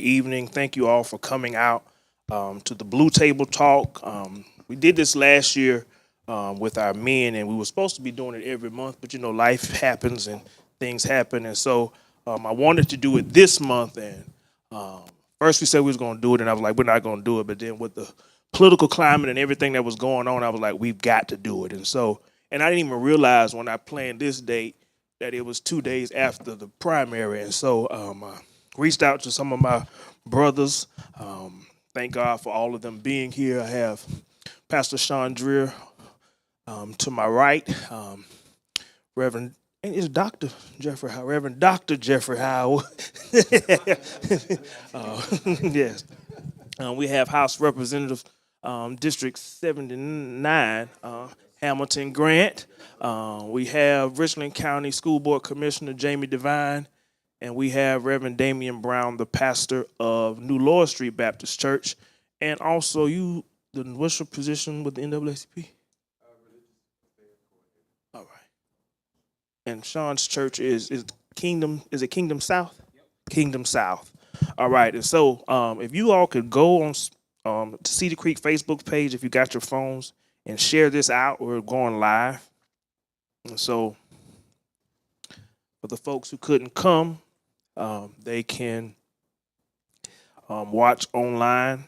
evening. Thank you all for coming out to the Blue Table Talk. We did this last year with our men, and we were supposed to be doing it every month, but life happens and things happen, and so I wanted to do it this month. And um, first we said we was going to do it, and I was like, we're not going to do it. But then with the political climate and everything that was going on, I was like, we've got to do it. And I didn't even realize when I planned this date that it was 2 days after the primary, and so I reached out to some of my brothers. Thank God for all of them being here. I have Pastor Sean Dreer to my right, Reverend and it's Dr. Jeffrey Howell, Reverend Dr. Jeffrey Howell. Yes. We have House Representative District 79, Hamilton Grant. We have Richland County School Board Commissioner Jamie Devine. And we have Reverend Damian Brown, the pastor of New Lower Street Baptist Church. And also what's your position with the NAACP? All right. And Sean's church is Kingdom South? Yep. Kingdom South. All right. And so if you all could go on to Cedar Creek Facebook page, if you got your phones, and share this out. We're going live. And so for the folks who couldn't come, they can watch online.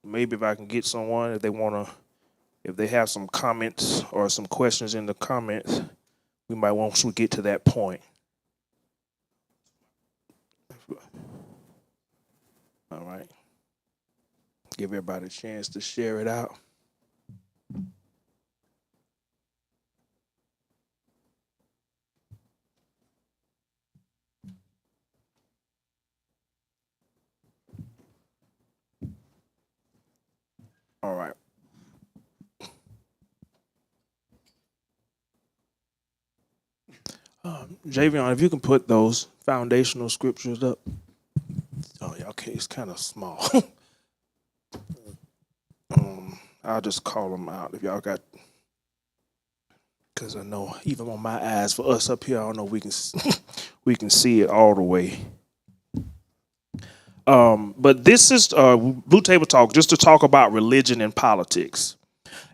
Maybe if I can get someone, if they have some comments or some questions in the comments, we might want to get to that point. All right. Give everybody a chance to share it out. All right. Javion, if you can put those foundational scriptures up. Oh, yeah, okay, it's kind of small. I'll just call them out if y'all got, because I know even on my eyes, for us up here, I don't know if we can see it all the way. But this is Blue Table Talk, just to talk about religion and politics.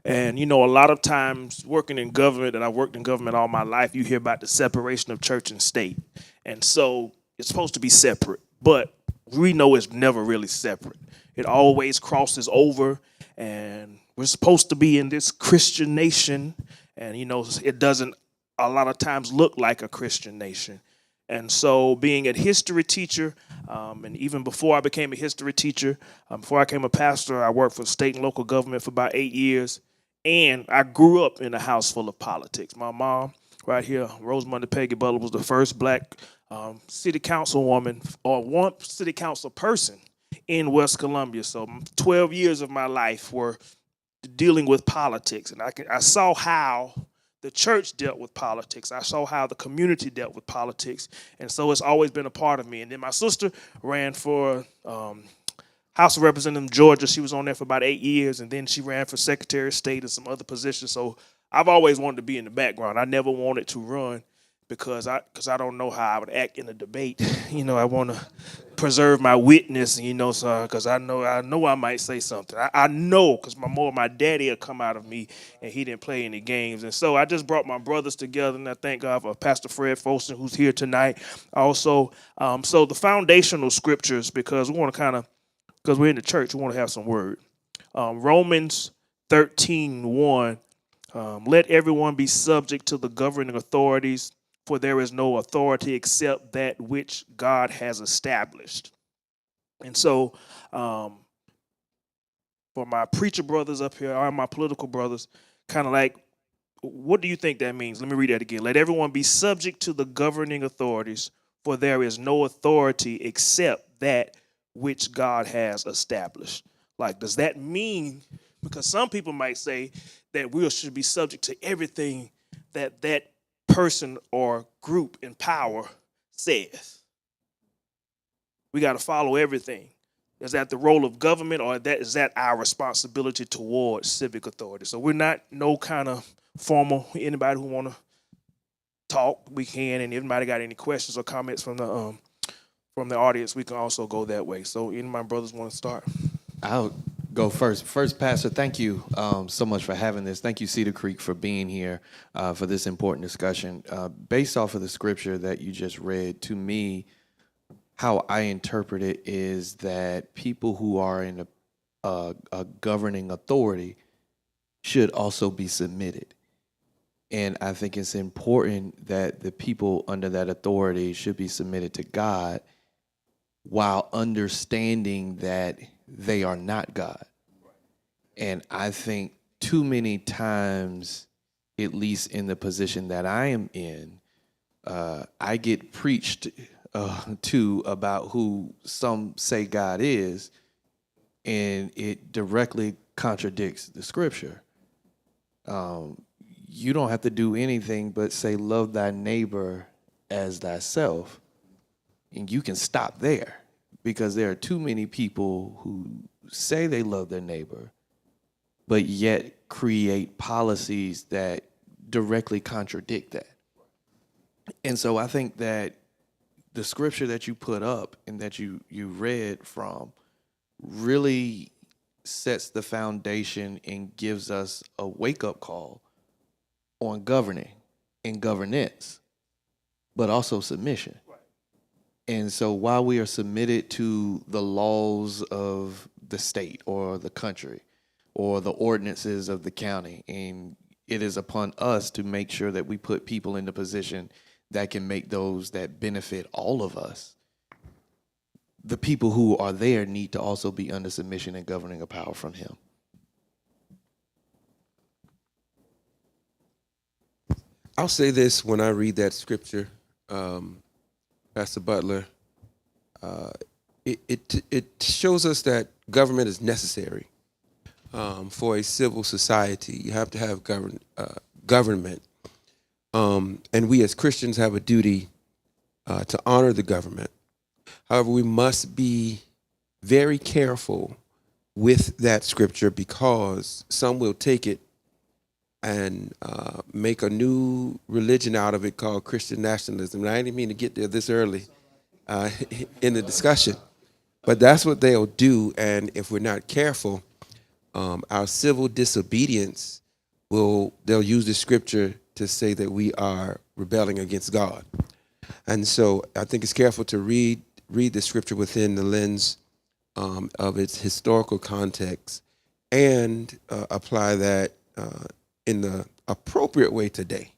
And a lot of times working in government, and I've worked in government all my life, you hear about the separation of church and state. And so it's supposed to be separate, but we know it's never really separate. It always crosses over, and we're supposed to be in this Christian nation, and it doesn't a lot of times look like a Christian nation. And so being a history teacher, and even before I became a history teacher, before I became a pastor, I worked for state and local government for about 8 years. And I grew up in a house full of politics. My mom, right here, Rosamunda Peggy Butler, was the first black city councilwoman or one city council person in West Columbia. So 12 years of my life were dealing with politics. And I saw how the church dealt with politics. I saw how the community dealt with politics. And so it's always been a part of me. And then my sister ran for House of Representatives Georgia. She was on there for about 8 years. And then she ran for Secretary of State and some other positions. So I've always wanted to be in the background. I never wanted to run because I don't know how I would act in a debate. I want to preserve my witness, so because I know I might say something. I know because my daddy had come out of me, and he didn't play any games. And so I just brought my brothers together, and I thank God for Pastor Fred Folsom, who's here tonight. Also, so the foundational scriptures, because we want to because we're in the church, we want to have some word. Romans 13:1. Let everyone be subject to the governing authorities, for there is no authority except that which God has established. And so, for my preacher brothers up here, or my political brothers, kind of like, what do you think that means? Let me read that again. Let everyone be subject to the governing authorities, for there is no authority except that which God has established. Like, does that mean, because some people might say that we should be subject to everything that person or group in power says. We got to follow everything. Is that the role of government, or is that our responsibility towards civic authority? So we're not no kind of formal. Anybody who want to talk, we can. And if anybody got any questions or comments from from the audience, we can also go that way. So, any of my brothers want to start? I'll go first. First, Pastor, thank you so much for having this. Thank you, Cedar Creek, for being here for this important discussion. Based off of the scripture that you just read, to me, how I interpret it is that people who are in a governing authority should also be submitted. And I think it's important that the people under that authority should be submitted to God while understanding that they are not God. And I think too many times, at least in the position that I am in, I get preached to about who some say God is, and it directly contradicts the scripture. You don't have to do anything but say, love thy neighbor as thyself, and you can stop there, because there are too many people who say they love their neighbor, but yet create policies that directly contradict that. And so I think that the scripture that you put up and that you read from really sets the foundation and gives us a wake-up call on governing and governance, but also submission. And so while we are submitted to the laws of the state or the country or the ordinances of the county, and it is upon us to make sure that we put people in the position that can make those that benefit all of us, the people who are there need to also be under submission and governing of power from him. I'll say this when I read that scripture, Pastor Butler. It shows us that government is necessary for a civil society. You have to have government. And we as Christians have a duty to honor the government. However, we must be very careful with that scripture, because some will take it and make a new religion out of it called Christian nationalism. And I didn't mean to get there this early in the discussion, but that's what they'll do. And if we're not careful, our civil disobedience they'll use the scripture to say that we are rebelling against God. And so I think it's careful to read the scripture within the lens of its historical context, and apply that in the appropriate way today,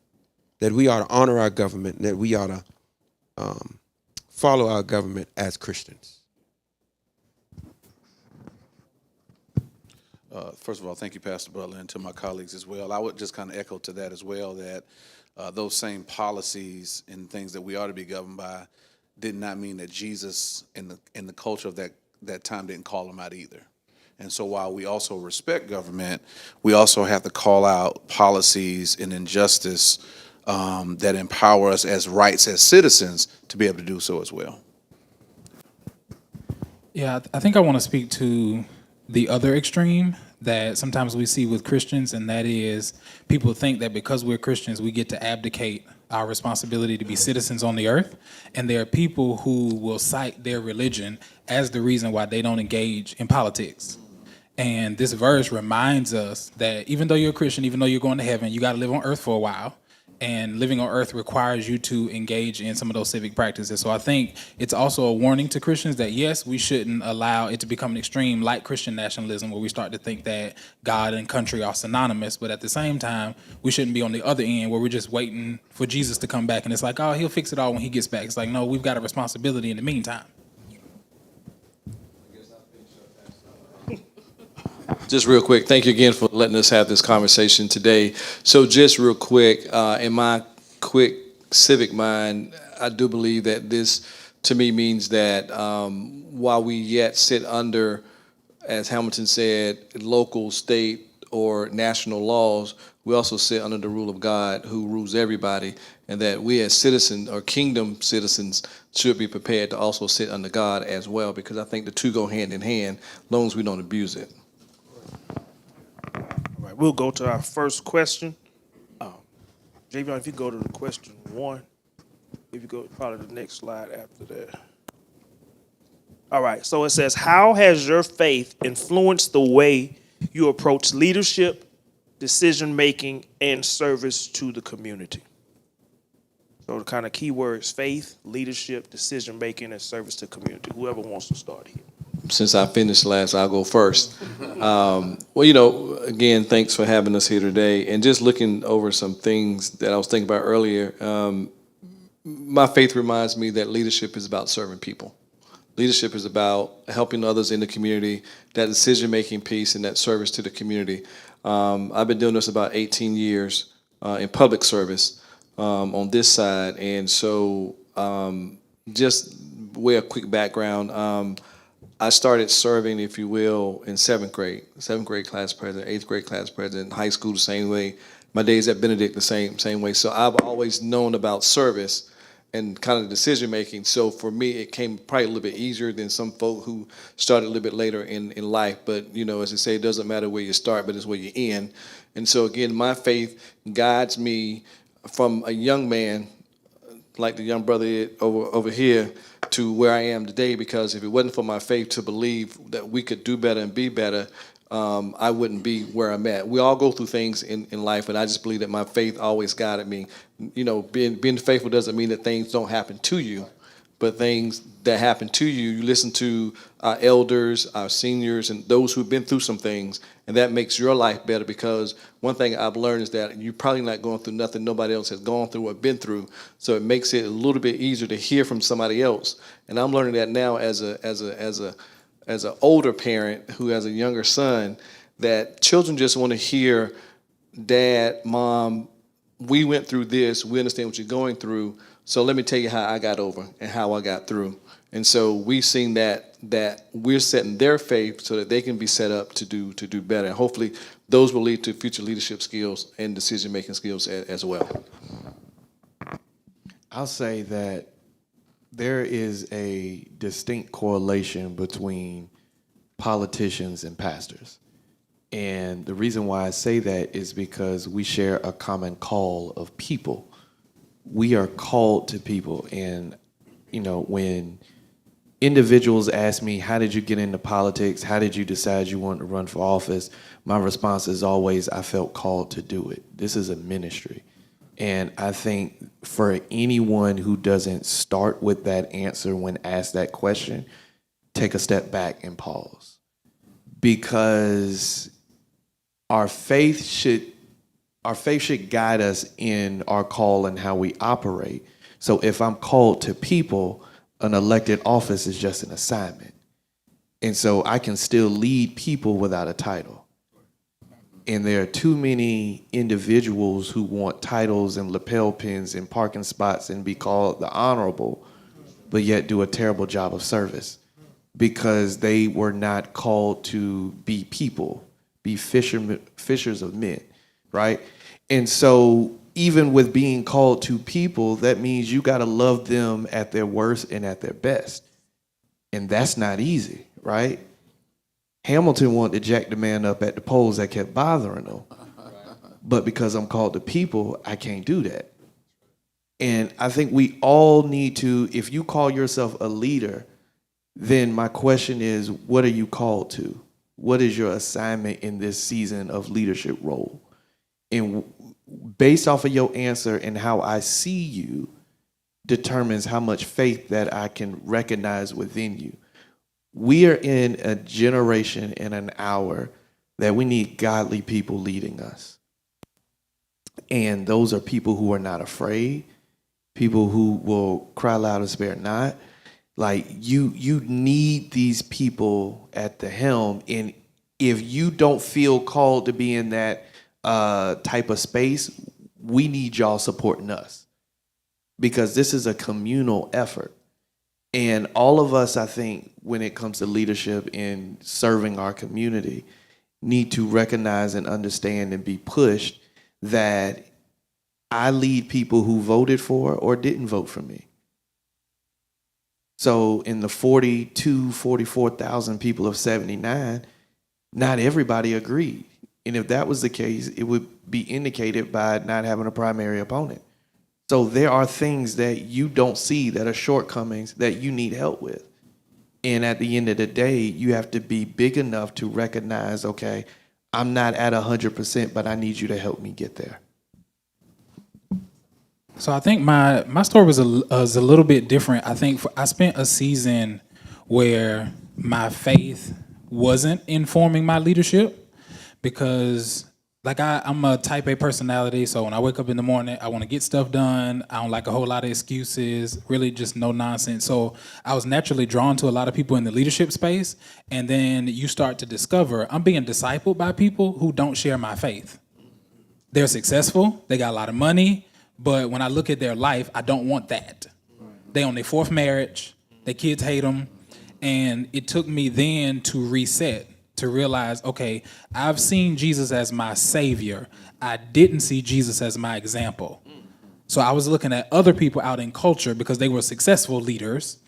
that we ought to honor our government, that we ought to follow our government as Christians. First of all, thank you, Pastor Butler, and to my colleagues as well. I would just kind of echo to that as well, that those same policies and things that we ought to be governed by did not mean that Jesus in the culture of that time didn't call them out either. And so while we also respect government, we also have to call out policies and injustice that empower us as rights as citizens to be able to do so as well. Yeah, I think I want to speak to the other extreme that sometimes we see with Christians, and that is people think that because we're Christians, we get to abdicate our responsibility to be citizens on the earth. And there are people who will cite their religion as the reason why they don't engage in politics. And this verse reminds us that even though you're a Christian, even though you're going to heaven, you got to live on earth for a while. And living on earth requires you to engage in some of those civic practices. So I think it's also a warning to Christians that, yes, we shouldn't allow it to become an extreme like Christian nationalism, where we start to think that God and country are synonymous. But at the same time, we shouldn't be on the other end where we're just waiting for Jesus to come back. And it's like, oh, he'll fix it all when he gets back. It's like, no, we've got a responsibility in the meantime. Just real quick, thank you again for letting us have this conversation today. So just real quick, in my quick civic mind, I do believe that this, to me, means that while we yet sit under, as Hamilton said, local, state, or national laws, we also sit under the rule of God, who rules everybody, and that we as citizens or kingdom citizens should be prepared to also sit under God as well, because I think the two go hand in hand, as long as we don't abuse it. All right, we'll go to our first question. Javion, if you go to the question one, if you go probably the next slide after that. All right. So it says, how has your faith influenced the way you approach leadership, decision making, and service to the community? So the kind of key words: faith, leadership, decision making, and service to community. Whoever wants to start here. Since I finished last, I'll go first. Well, again, thanks for having us here today. And just looking over some things that I was thinking about earlier, my faith reminds me that leadership is about serving people. Leadership is about helping others in the community, that decision-making piece and that service to the community. I've been doing this about 18 years in public service on this side. And so just way a quick background, I started serving, if you will, in seventh grade class president, eighth grade class president, high school the same way. My days at Benedict the same way. So I've always known about service and kind of decision making. So for me, it came probably a little bit easier than some folk who started a little bit later in life. But as I say, it doesn't matter where you start, but it's where you end. And so again, my faith guides me from a young man, like the young brother over here, to where I am today, because if it wasn't for my faith to believe that we could do better and be better, I wouldn't be where I'm at. We all go through things in life, but I just believe that my faith always guided me. Being faithful doesn't mean that things don't happen to you, but things that happen to you, you listen to our elders, our seniors, and those who've been through some things, and that makes your life better, because one thing I've learned is that you're probably not going through nothing nobody else has gone through or been through, so it makes it a little bit easier to hear from somebody else. And I'm learning that now as an older parent who has a younger son, that children just want to hear, Dad, Mom, we went through this, we understand what you're going through, so let me tell you how I got over and how I got through. And so we've seen that we're setting their faith so that they can be set up to do better. And hopefully those will lead to future leadership skills and decision-making skills as well. I'll say that there is a distinct correlation between politicians and pastors. And the reason why I say that is because we share a common call of people. We are called to people. And, when individuals ask me, how did you get into politics? How did you decide you wanted to run for office? My response is always, I felt called to do it. This is a ministry. And I think for anyone who doesn't start with that answer when asked that question, take a step back and pause. Because our faith should guide us in our call and how we operate. So if I'm called to people, an elected office is just an assignment. And so I can still lead people without a title. And there are too many individuals who want titles and lapel pins and parking spots and be called the honorable, but yet do a terrible job of service because they were not called to be people, be fishers of men, right? And so even with being called to people, that means you got to love them at their worst and at their best. And that's not easy, right? Hamilton wanted to jack the man up at the polls that kept bothering him. But because I'm called to people, I can't do that. And I think we all need to, if you call yourself a leader, then my question is, what are you called to? What is your assignment in this season of leadership role? And based off of your answer and how I see you determines how much faith that I can recognize within you. We are in a generation and an hour that we need godly people leading us. And those are people who are not afraid, people who will cry loud and spare not. Like you need these people at the helm. And if you don't feel called to be in that type of space, we need y'all supporting us because this is a communal effort. And all of us, I think, when it comes to leadership and serving our community, need to recognize and understand and be pushed that I lead people who voted for or didn't vote for me. So in the 44,000 people of 79, not everybody agreed. And if that was the case, it would be indicated by not having a primary opponent. So there are things that you don't see that are shortcomings that you need help with. And at the end of the day, you have to be big enough to recognize, okay, I'm not at 100%, but I need you to help me get there. So I think my story was a little bit different. I think I spent a season where my faith wasn't informing my leadership because like I'm a type A personality. So when I wake up in the morning, I want to get stuff done. I don't like a whole lot of excuses, really just no nonsense. So I was naturally drawn to a lot of people in the leadership space. And then you start to discover I'm being discipled by people who don't share my faith. They're successful. They got a lot of money. But when I look at their life, I don't want that. They on their fourth marriage. Their kids hate them. And it took me then to reset, to realize, okay, I've seen Jesus as my savior. I didn't see Jesus as my example. So I was looking at other people out in culture because they were successful leaders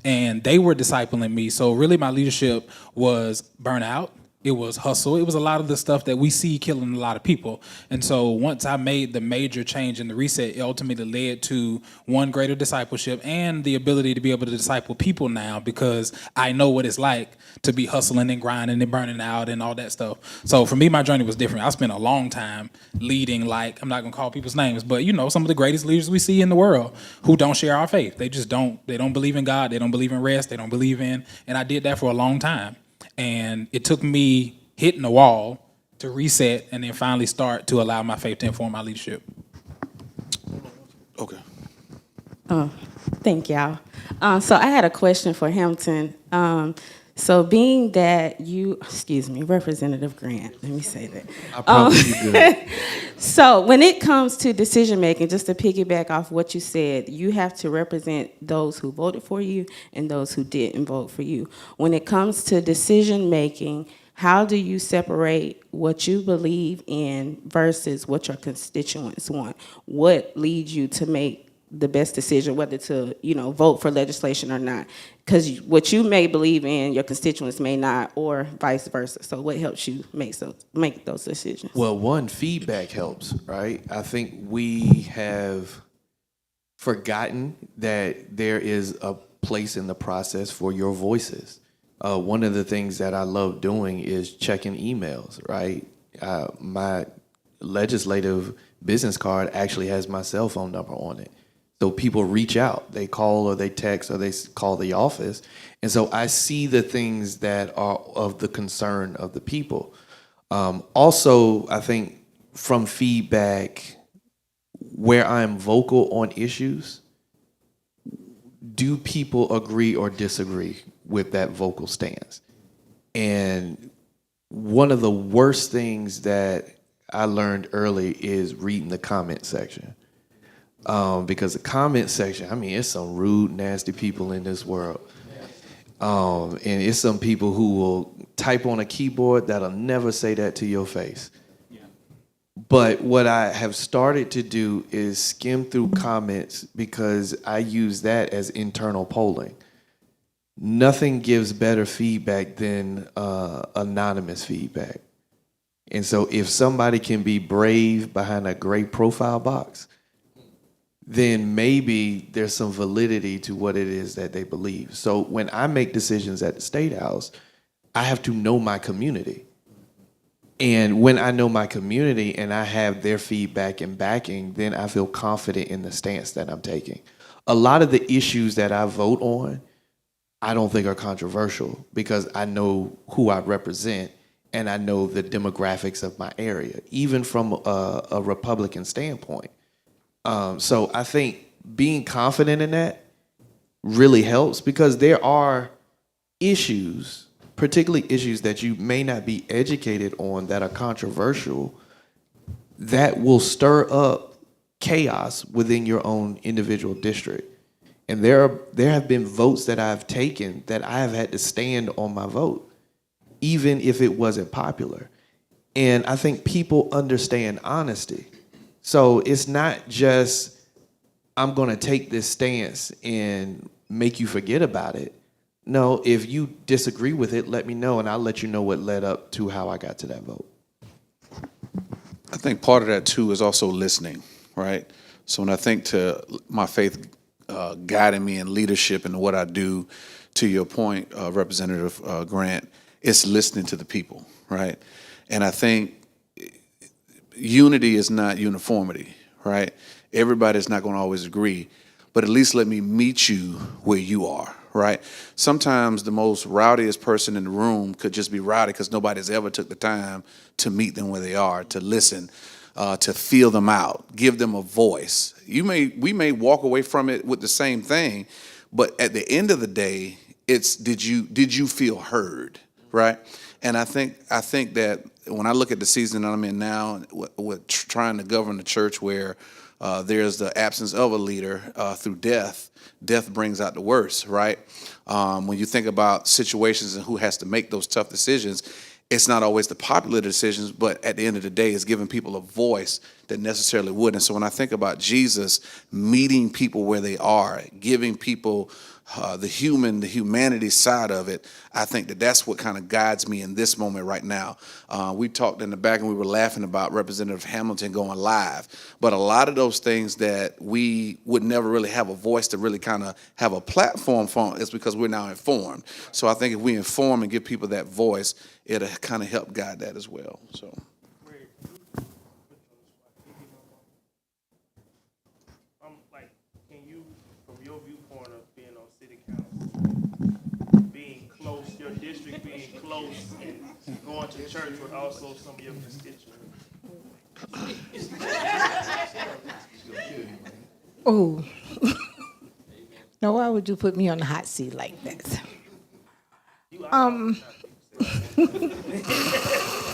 and they were discipling me. So really my leadership was burnout. It was hustle. It was a lot of the stuff that we see killing a lot of people. And so once I made the major change in the reset, it ultimately led to one, greater discipleship and the ability to be able to disciple people now because I know what it's like to be hustling and grinding and burning out and all that stuff. So for me, my journey was different. I spent a long time leading, like, I'm not going to call people's names, but you know, some of the greatest leaders we see in the world who don't share our faith. They just don't believe in God. They don't believe in rest. They don't believe in, and I did that for a long time. And it took me hitting the wall to reset and then finally start to allow my faith to inform my leadership. Okay. Thank y'all. So I had a question for Hampton. So being that Representative Grant, let me say that. I promise you good. So when it comes to decision making, just to piggyback off what you said, you have to represent those who voted for you and those who didn't vote for you. When it comes to decision making, how do you separate what you believe in versus what your constituents want? What leads you to make the best decision whether to, vote for legislation or not? Because what you may believe in, your constituents may not, or vice versa. So what helps you make those decisions? Well, one, feedback helps, right? I think we have forgotten that there is a place in the process for your voices. One of the things that I love doing is checking emails, right? My legislative business card actually has my cell phone number on it. So people reach out, they call or they text or they call the office. And so I see the things that are of the concern of the people. Also, I think from feedback, where I'm vocal on issues, do people agree or disagree with that vocal stance? And one of the worst things that I learned early is reading the comment section. Because the comment section, it's some rude, nasty people in this world. And it's some people who will type on a keyboard that'll never say that to your face. But what I have started to do is skim through comments because I use that as internal polling. Nothing gives better feedback than anonymous feedback. And so if somebody can be brave behind a gray profile box, then maybe there's some validity to what it is that they believe. So when I make decisions at the State House, I have to know my community. And when I know my community and I have their feedback and backing, then I feel confident in the stance that I'm taking. A lot of the issues that I vote on, I don't think are controversial because I know who I represent and I know the demographics of my area, even from a Republican standpoint. So I think being confident in that really helps because there are issues, particularly issues that you may not be educated on that are controversial, that will stir up chaos within your own individual district. And there have been votes that I've taken that I have had to stand on my vote, even if it wasn't popular. And I think people understand honesty. So it's not just, I'm going to take this stance and make you forget about it. No, if you disagree with it, let me know, and I'll let you know what led up to how I got to that vote. I think part of that, too, is also listening, right? So when I think to my faith guiding me in leadership and what I do, to your point, Representative Grant, it's listening to the people, right? And I think unity is not uniformity, right? Everybody's not going to always agree, but at least let me meet you where you are, right? Sometimes the most rowdiest person in the room could just be rowdy because nobody's ever took the time to meet them where they are, to listen, to feel them out, give them a voice. We may walk away from it with the same thing, but at the end of the day, it's did you feel heard, right? And I think that when I look at the season that I'm in now, with trying to govern the church where there's the absence of a leader through death. Death brings out the worst, right? When you think about situations and who has to make those tough decisions, it's not always the popular decisions, but at the end of the day, it's giving people a voice that necessarily wouldn't. So when I think about Jesus meeting people where they are, giving people the humanity side of it, I think that that's what kind of guides me in this moment right now. We talked in the back and we were laughing about Representative Hamilton going live, but a lot of those things that we would never really have a voice to really kind of have a platform for is because we're now informed. So I think if we inform and give people that voice, it'll kind of help guide that as well. So. Like, can you, from your viewpoint of being on city council, being close, your district being close, and going to church with also some of your constituents? Oh. Now, why would you put me on the hot seat like that?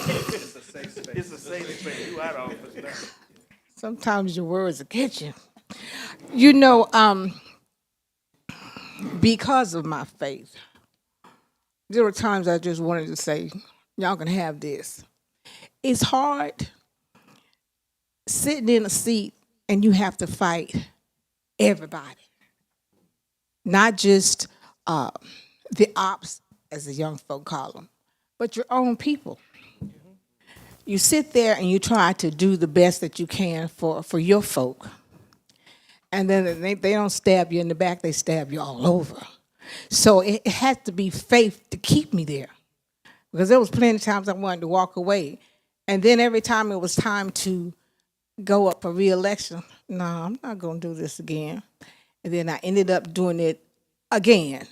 It's a safe space. You out of office now. Sometimes your words will get you. You know, because of my faith, there were times I just wanted to say, y'all can have this. It's hard sitting in a seat and you have to fight everybody, not just the ops, as the young folk call them, but your own people. You sit there and you try to do the best that you can for your folk. And then they don't stab you in the back, they stab you all over. So it had to be faith to keep me there. Because there was plenty of times I wanted to walk away. And then every time it was time to go up for re-election, no, I'm not going to do this again. And then I ended up doing it again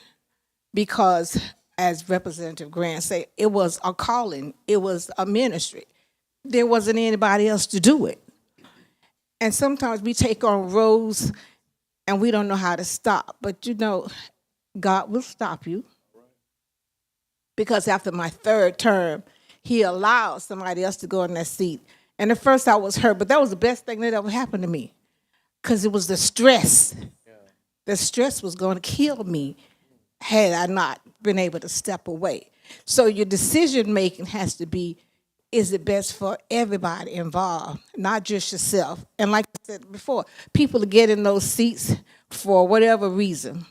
because, as Representative Grant said, it was a calling. It was a ministry. There wasn't anybody else to do it. And sometimes we take on roles and we don't know how to stop. But you know, God will stop you. Because after my third term, he allowed somebody else to go in that seat. And at first I was hurt, but that was the best thing that ever happened to me. Because it was the stress. The stress was going to kill me had I not been able to step away. So your decision making has to be, is it best for everybody involved, not just yourself? And like I said before, people get in those seats for whatever reason,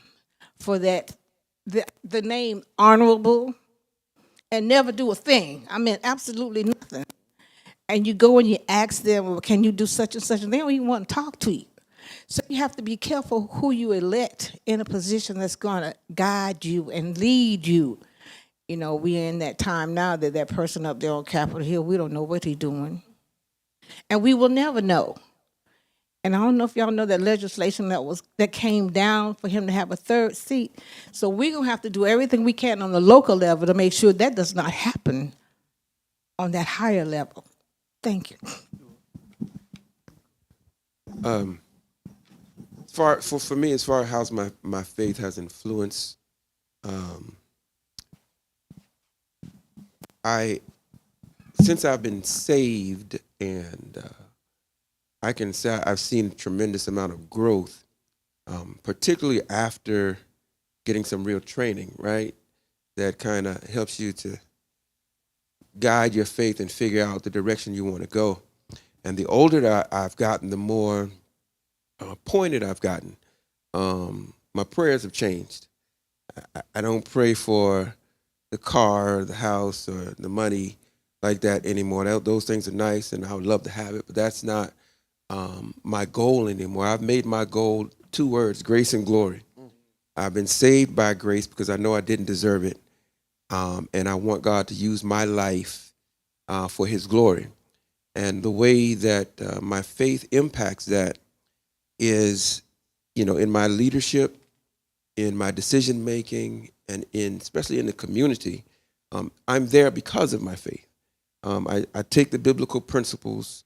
for that, the name honorable, and never do a thing. I mean, absolutely nothing. And you go and you ask them, well, can you do such and such? And they don't even want to talk to you. So you have to be careful who you elect in a position that's going to guide you and lead you. You know, we're in that time now that that person up there on Capitol Hill, we don't know what he's doing. And we will never know. And I don't know if y'all know that legislation that came down for him to have a third seat. So we're going to have to do everything we can on the local level to make sure that does not happen on that higher level. Thank you. For me, as far as how my faith has influenced, since I've been saved, and I can say I've seen a tremendous amount of growth, particularly after getting some real training, right? That kind of helps you to guide your faith and figure out the direction you want to go. And the older that I've gotten, the more pointed I've gotten. My prayers have changed. I don't pray for the car, or the house, or the money like that anymore. Those things are nice, and I would love to have it, but that's not my goal anymore. I've made my goal 2 words: grace and glory. I've been saved by grace because I know I didn't deserve it. And I want God to use my life for his glory. And the way that my faith impacts that is, in my leadership, in my decision making, and especially in the community. I'm there because of my faith. I take the biblical principles.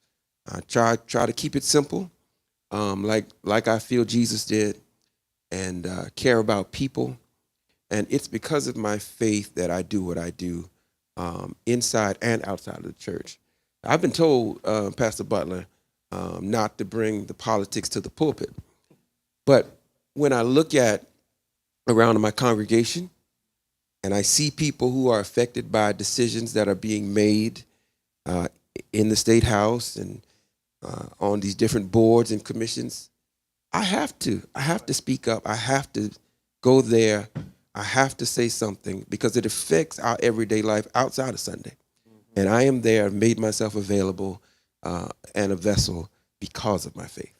I try to keep it simple, like I feel Jesus did, and care about people. And it's because of my faith that I do what I do, inside and outside of the church. I've been told, Pastor Butler, not to bring the politics to the pulpit. But when I look at around in my congregation and I see people who are affected by decisions that are being made in the State House and on these different boards and commissions, I have to speak up. I have to go there. I have to say something because it affects our everyday life outside of Sunday. And I am there, made myself available and a vessel because of my faith.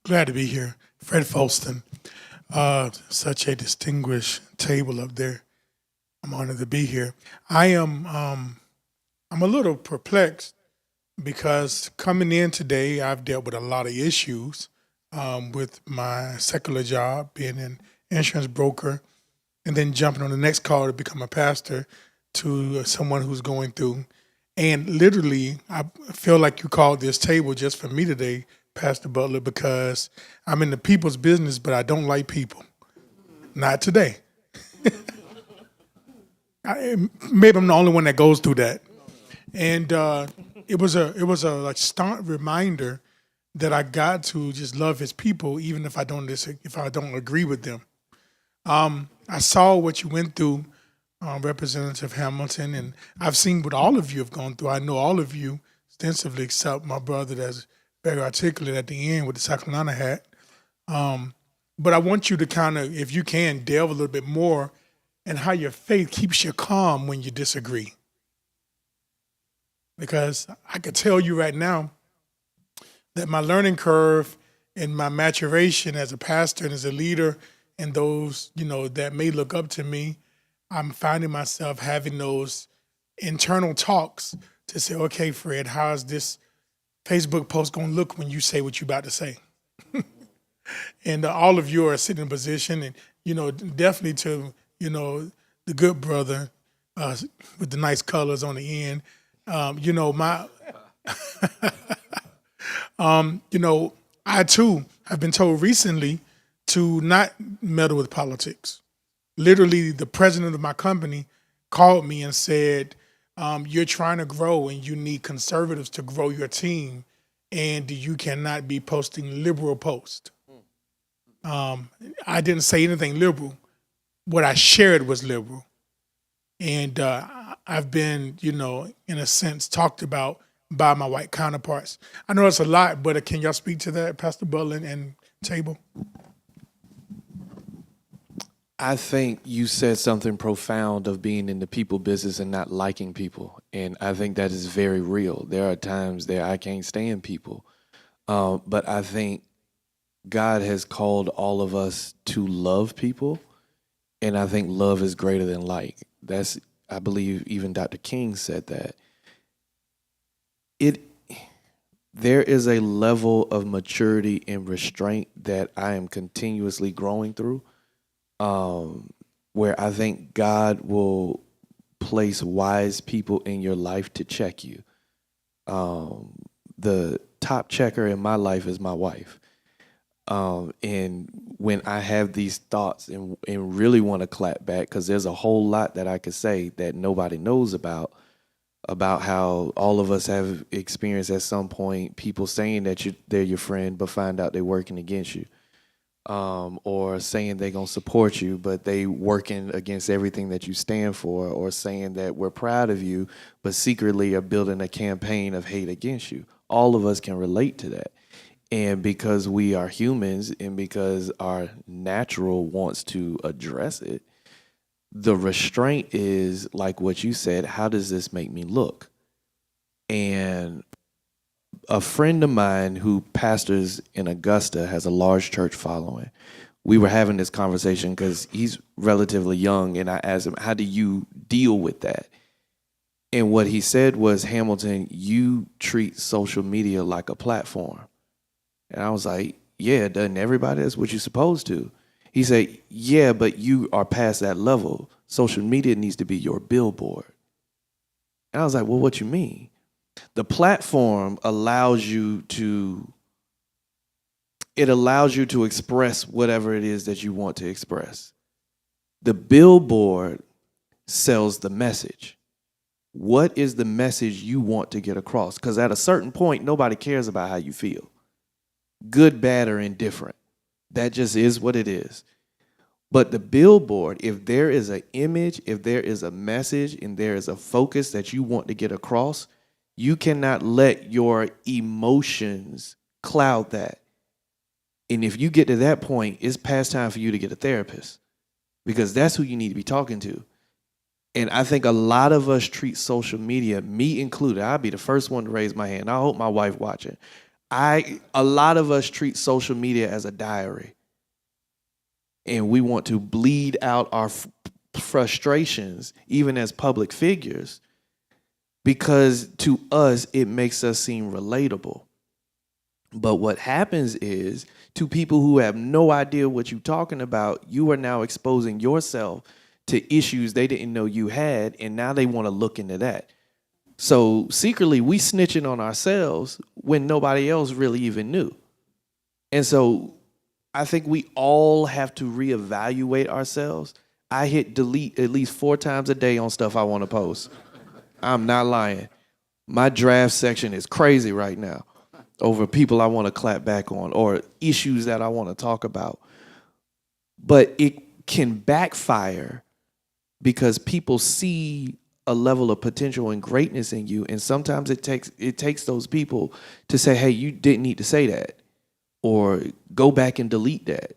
Glad to be here. Fred Folston. Such a distinguished table up there. I'm honored to be here. I'm a little perplexed because coming in today, I've dealt with a lot of issues with my secular job, being an insurance broker, and then jumping on the next call to become a pastor to someone who's going through. And literally, I feel like you called this table just for me today, Pastor Butler, because I'm in the people's business, but I don't like people. Not today. Maybe I'm the only one that goes through that. And it was a like stark reminder that I got to just love his people, even if I don't agree with them. I saw what you went through, Representative Hamilton, and I've seen what all of you have gone through. I know all of you extensively, except my brother that's very articulate at the end with the South Carolina hat. But I want you to kind of, if you can, delve a little bit more in how your faith keeps you calm when you disagree. Because I could tell you right now that my learning curve and my maturation as a pastor and as a leader and those, that may look up to me, I'm finding myself having those internal talks to say, okay, Fred, how's this Facebook post going to look when you say what you're about to say? And all of you are sitting in a position and, definitely to, the good brother with the nice colors on the end, I too have been told recently to not meddle with politics. Literally, the president of my company called me and said, you're trying to grow and you need conservatives to grow your team, and you cannot be posting liberal posts. I didn't say anything liberal. What I shared was liberal. And I've been, in a sense, talked about by my white counterparts. I know it's a lot, but can y'all speak to that, Pastor Butler and Table? I think you said something profound of being in the people business and not liking people. And I think that is very real. There are times that I can't stand people. But I think God has called all of us to love people. And I think love is greater than like. I believe even Dr. King said that. There is a level of maturity and restraint that I am continuously growing through, where I think God will place wise people in your life to check you. The top checker in my life is my wife. And when I have these thoughts and really want to clap back, because there's a whole lot that I could say that nobody knows about how all of us have experienced at some point people saying that they're your friend but find out they're working against you, or saying they're going to support you but they working against everything that you stand for, or saying that we're proud of you but secretly are building a campaign of hate against you. All of us can relate to that. And because we are humans and because our natural wants to address it, the restraint is like what you said, how does this make me look? And a friend of mine who pastors in Augusta has a large church following. We were having this conversation because he's relatively young, and I asked him, how do you deal with that? And what he said was, Hamilton, you treat social media like a platform. And I was like, yeah, doesn't everybody? That's what you're supposed to. He said, yeah, but you are past that level. Social media needs to be your billboard. And I was like, well, what you mean? The platform allows you to express whatever it is that you want to express. The billboard sells the message. What is the message you want to get across? Because at a certain point, nobody cares about how you feel. Good, bad, or indifferent. That just is what it is. But the billboard, if there is an image, if there is a message, and there is a focus that you want to get across, you cannot let your emotions cloud that. And if you get to that point, it's past time for you to get a therapist, because that's who you need to be talking to. And I think a lot of us treat social media, me included, I'll be the first one to raise my hand. I hope my wife watching. A lot of us treat social media as a diary. And we want to bleed out our frustrations, even as public figures, because to us, it makes us seem relatable. But what happens is, to people who have no idea what you're talking about, you are now exposing yourself to issues they didn't know you had, and now they want to look into that. So secretly, we snitching on ourselves when nobody else really even knew. And so I think we all have to reevaluate ourselves. I hit delete at least 4 times a day on stuff I want to post. I'm not lying. My draft section is crazy right now over people I want to clap back on or issues that I want to talk about. But it can backfire because people see a level of potential and greatness in you, and sometimes it takes those people to say, hey, you didn't need to say that, or go back and delete that,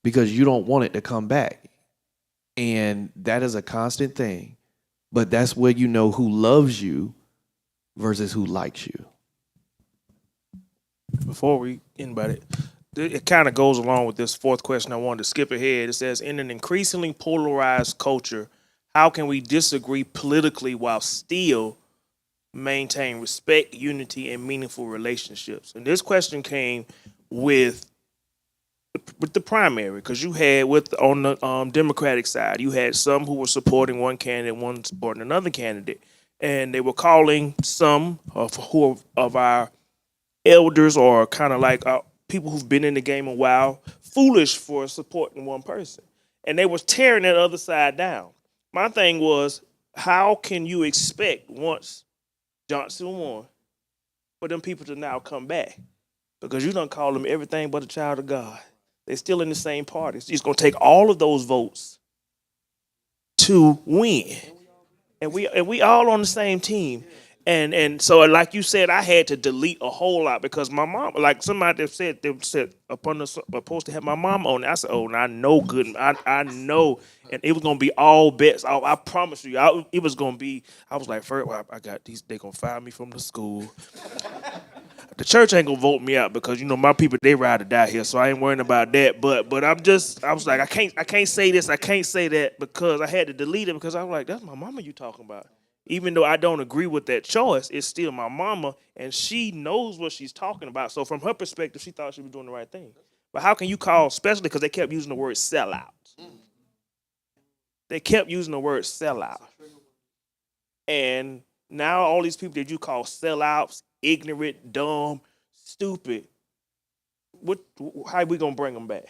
because you don't want it to come back. And that is a constant thing. But that's where you know who loves you versus who likes you. Before we end about it kind of goes along with this fourth question. I wanted to skip ahead. It says, in an increasingly polarized culture, how can we disagree politically while still maintain respect, unity, and meaningful relationships? And this question came with the primary, because you had on the Democratic side, you had some who were supporting one candidate, one supporting another candidate, and they were calling some of our elders, or kind of like people who've been in the game a while, foolish for supporting one person, and they were tearing that other side down. My thing was, how can you expect, once Johnson won, for them people to now come back? Because you done call them everything but a child of God. They're still in the same party. It's going to take all of those votes to win. And we all on the same team. And so, like you said, I had to delete a whole lot because my mom, like somebody said upon the post to have my mom on it. I said, oh, I know good. I know. And it was going to be all bets. I promise you. It was going to be, I was like, first, well, I got these, they going to fire me from the school. The church ain't gonna vote me out because my people, they ride or die here, so I ain't worrying about that. But I was like, I can't say this, I can't say that, because I had to delete it because I was like, that's my mama you talking about. Even though I don't agree with that choice, it's still my mama, and she knows what she's talking about. So from her perspective, she thought she was doing the right thing. But how can you call, especially because they kept using the word sellout? They kept using the word sellout, and now all these people that you call sellouts, ignorant, dumb, stupid, how are we gonna bring them back?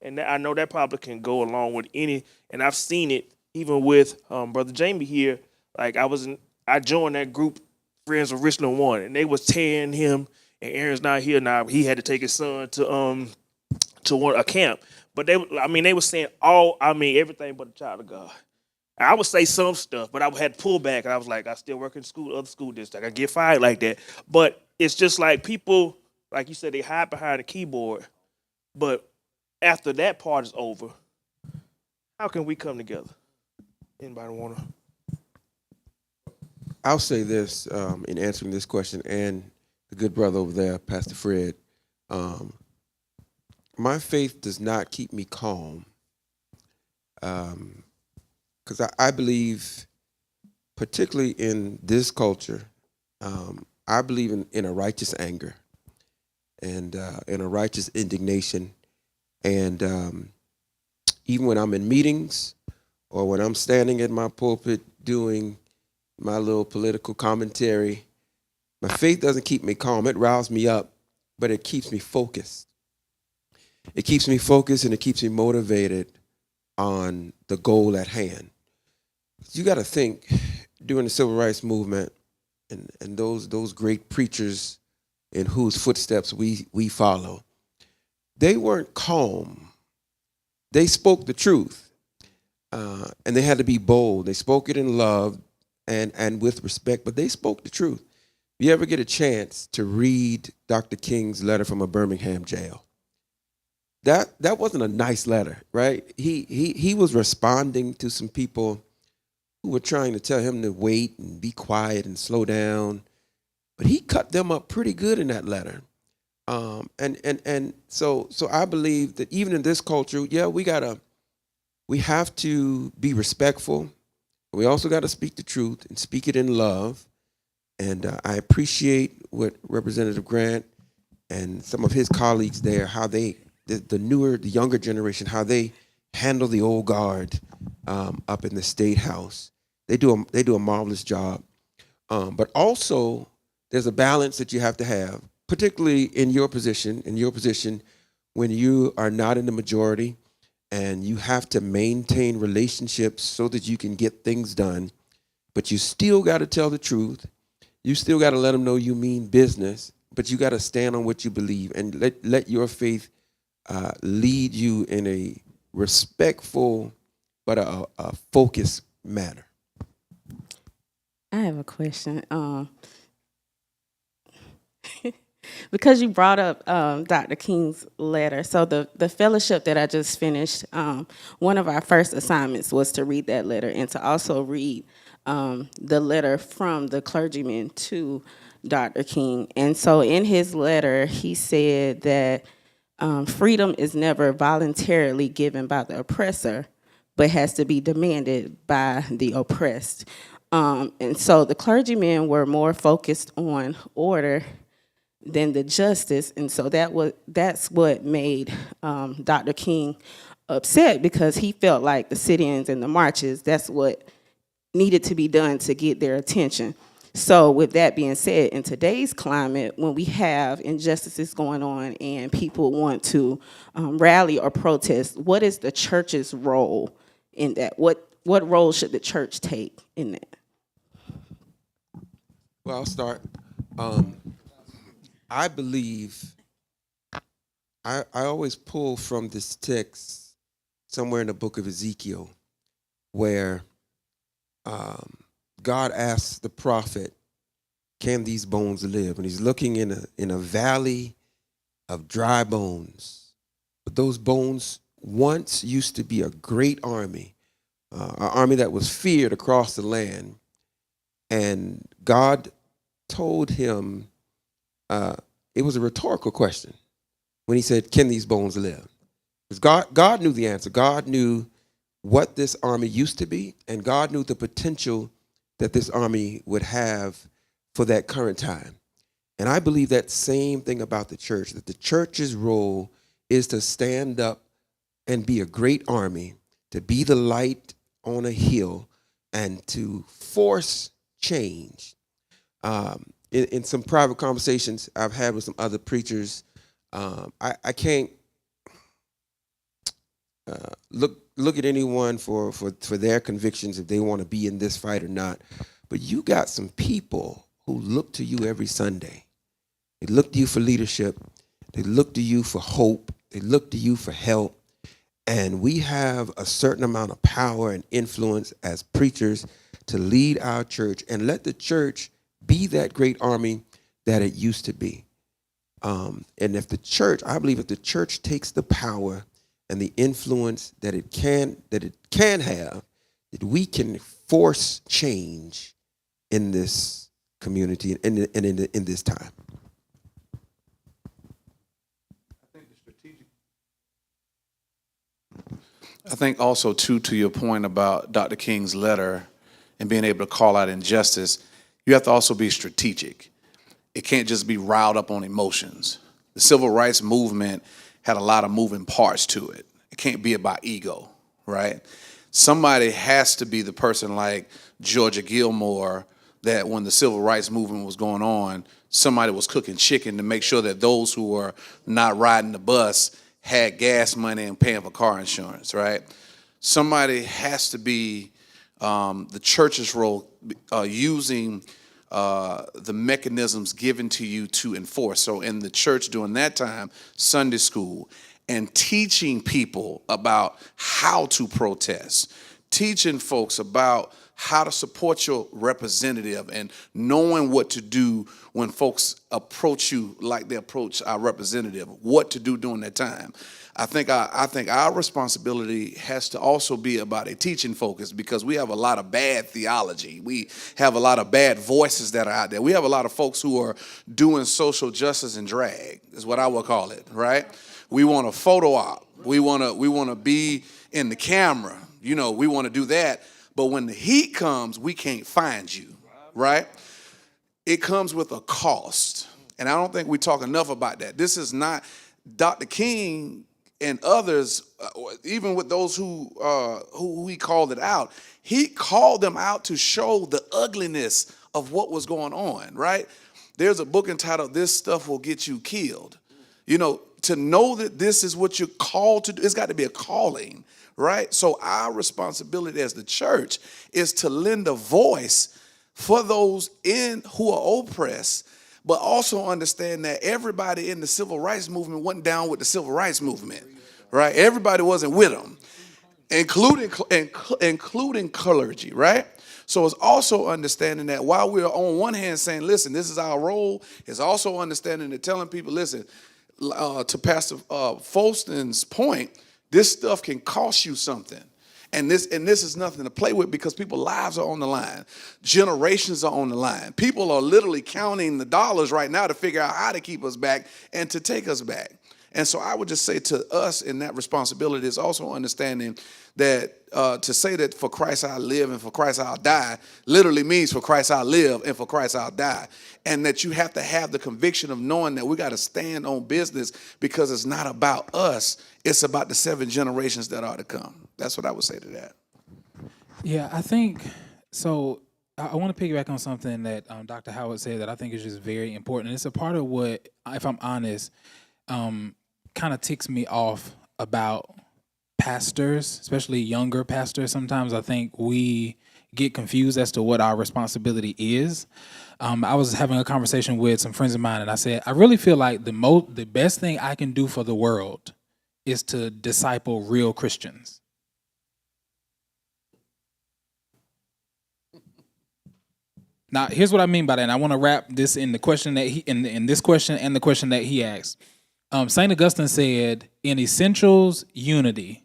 And I know that probably can go along with any, and I've seen it even with Brother Jamie here. Like I joined that group, Friends of Richland One, and they was tearing him. And Aaron's not here now. He had to take his son to a camp. But they were saying everything but a child of God. I would say some stuff, but I had to pull back, and I was like, I still work in other school district. I get fired like that. But it's just like people, like you said, they hide behind a keyboard. But after that part is over, how can we come together? Anybody want to? I'll say this in answering this question, and the good brother over there, Pastor Fred. Um, my faith does not keep me calm because I believe, particularly in this culture, I believe in a righteous anger and in a righteous indignation. And even when I'm in meetings or when I'm standing at my pulpit doing my little political commentary, my faith doesn't keep me calm. It riles me up, but it keeps me focused. It keeps me focused and it keeps me motivated on the goal at hand. You got to think, during the civil rights movement and those great preachers in whose footsteps we follow, they weren't calm. They spoke the truth, and they had to be bold. They spoke it in love and with respect, but they spoke the truth. If you ever get a chance to read Dr. King's letter from a Birmingham jail, that wasn't a nice letter, right? He was responding to some people who were trying to tell him to wait and be quiet and slow down, but he cut them up pretty good in that letter. And so I believe that even in this culture, yeah, we have to be respectful. We also got to speak the truth and speak it in love. And I appreciate what Representative Grant and some of his colleagues there, how the younger generation, how they handle the old guard up in the State House. They do a marvelous job. But also, there's a balance that you have to have, particularly in your position, when you are not in the majority and you have to maintain relationships so that you can get things done, but you still got to tell the truth. You still got to let them know you mean business, but you got to stand on what you believe and let your faith lead you in a respectful but a focused manner. I have a question. Because you brought up Dr. King's letter, so the fellowship that I just finished, one of our first assignments was to read that letter and to also read the letter from the clergyman to Dr. King. And so in his letter, he said that freedom is never voluntarily given by the oppressor, but has to be demanded by the oppressed. And so the clergymen were more focused on order than the justice, and so that's what made Dr. King upset, because he felt like the sit-ins and the marches, that's what needed to be done to get their attention. So with that being said, in today's climate, when we have injustices going on and people want to rally or protest, what is the church's role in that? What role should the church take in that? Well, I'll start. I believe I always pull from this text somewhere in the book of Ezekiel where God asks the prophet, can these bones live? And he's looking in a valley of dry bones. But those bones once used to be a great army, an army that was feared across the land. And God told him, it was a rhetorical question when he said, can these bones live? Because God knew the answer. God knew what this army used to be, and God knew the potential that this army would have for that current time. And I believe that same thing about the church, that the church's role is to stand up and be a great army, to be the light on a hill, and to force change. In some private conversations I've had with some other preachers, I can't look at anyone for their convictions if they want to be in this fight or not. But you got some people who look to you every Sunday. They look to you for leadership. They look to you for hope. They look to you for help. And we have a certain amount of power and influence as preachers to lead our church and let the church be that great army that it used to be. And if the church, I believe if the church takes the power and the influence that it can have, that we can force change in this community and in this time. I think also too, to your point about Dr. King's letter and being able to call out injustice, you have to also be strategic. It can't just be riled up on emotions. The civil rights movement had a lot of moving parts to it. It can't be about ego, right? Somebody has to be the person like Georgia Gilmore that when the civil rights movement was going on, somebody was cooking chicken to make sure that those who were not riding the bus had gas money and paying for car insurance, right? Somebody has to be the church's role using the mechanisms given to you to enforce. So in the church during that time, Sunday school, and teaching people about how to protest, teaching folks about how to support your representative and knowing what to do when folks approach you like they approach our representative, what to do during that time. I think our responsibility has to also be about a teaching focus, because we have a lot of bad theology. We have a lot of bad voices that are out there. We have a lot of folks who are doing social justice and drag, is what I would call it, right? We want a photo op. We want to be in the camera. You know, we want to do that. But when the heat comes, we can't find you, right? It comes with a cost. And I don't think we talk enough about that. This is not Dr. King and others, even with those who he called it out, he called them out to show the ugliness of what was going on, right? There's a book entitled "This Stuff Will Get You Killed." You know, to know that this is what you're called to do, it's got to be a calling, right? So our responsibility as the church is to lend a voice for those who are oppressed, but also understand that everybody in the civil rights movement wasn't down with the civil rights movement, right? Everybody wasn't with them, including clergy, right? So it's also understanding that while we're on one hand saying, listen, this is our role, it's also understanding and telling people, listen, to Pastor Folston's point, this stuff can cost you something. And this is nothing to play with, because people's lives are on the line. Generations are on the line. People are literally counting the dollars right now to figure out how to keep us back and to take us back. And so I would just say to us in that responsibility is also understanding that to say that for Christ I'll live and for Christ I'll die literally means for Christ I'll live and for Christ I'll die. And that you have to have the conviction of knowing that we got to stand on business, because it's not about us. It's about the 7 generations that are to come. That's what I would say to that. Yeah, I think so. I want to piggyback on something that Dr. Howard said that I think is just very important. It's a part of what, if I'm honest, kind of ticks me off about pastors, especially younger pastors. Sometimes I think we get confused as to what our responsibility is. I was having a conversation with some friends of mine, and I said, I really feel like the best thing I can do for the world is to disciple real Christians. Now, here's what I mean by that, and I want to wrap this in the question that in this question and the question that he asked. St. Augustine said, in essentials, unity.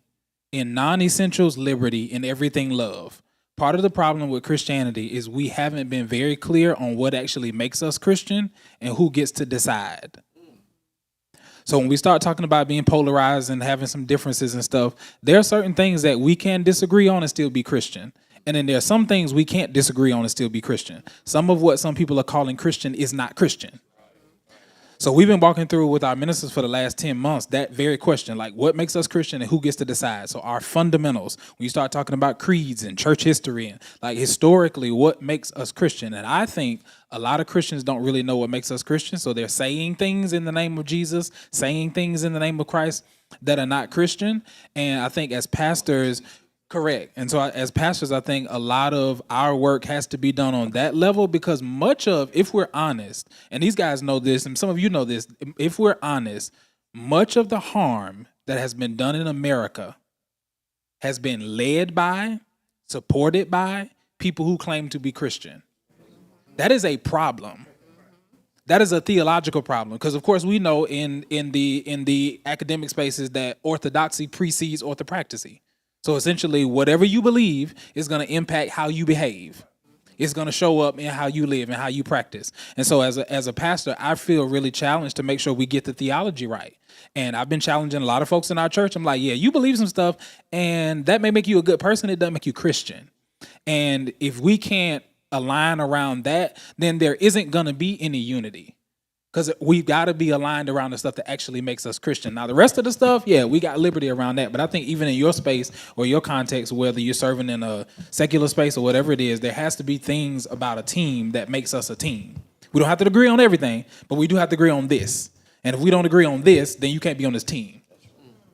In non-essentials, liberty. In everything, love. Part of the problem with Christianity is we haven't been very clear on what actually makes us Christian and who gets to decide. So when we start talking about being polarized and having some differences and stuff, there are certain things that we can disagree on and still be Christian. And then there are some things we can't disagree on and still be Christian. Some of what some people are calling Christian is not Christian. So we've been walking through with our ministers for the last 10 months that very question, like what makes us Christian and who gets to decide? So our fundamentals, when you start talking about creeds and church history and like historically what makes us Christian. And I think a lot of Christians don't really know what makes us Christian. So they're saying things in the name of Jesus, saying things in the name of Christ that are not Christian. And I think as pastors, correct. And so as pastors, I think a lot of our work has to be done on that level, because much of, if we're honest, and these guys know this, and some of you know this, if we're honest, much of the harm that has been done in America has been led by, supported by people who claim to be Christian. That is a problem. That is a theological problem, because of course we know in the academic spaces that orthodoxy precedes orthopraxy. So essentially, whatever you believe is going to impact how you behave. It's going to show up in how you live and how you practice. And so as a pastor, I feel really challenged to make sure we get the theology right. And I've been challenging a lot of folks in our church. I'm like, yeah, you believe some stuff, and that may make you a good person. It doesn't make you Christian. And if we can't align around that, then there isn't going to be any unity. Because we've got to be aligned around the stuff that actually makes us Christian. Now, the rest of the stuff, yeah, we got liberty around that. But I think even in your space or your context, whether you're serving in a secular space or whatever it is, there has to be things about a team that makes us a team. We don't have to agree on everything, but we do have to agree on this. And if we don't agree on this, then you can't be on this team.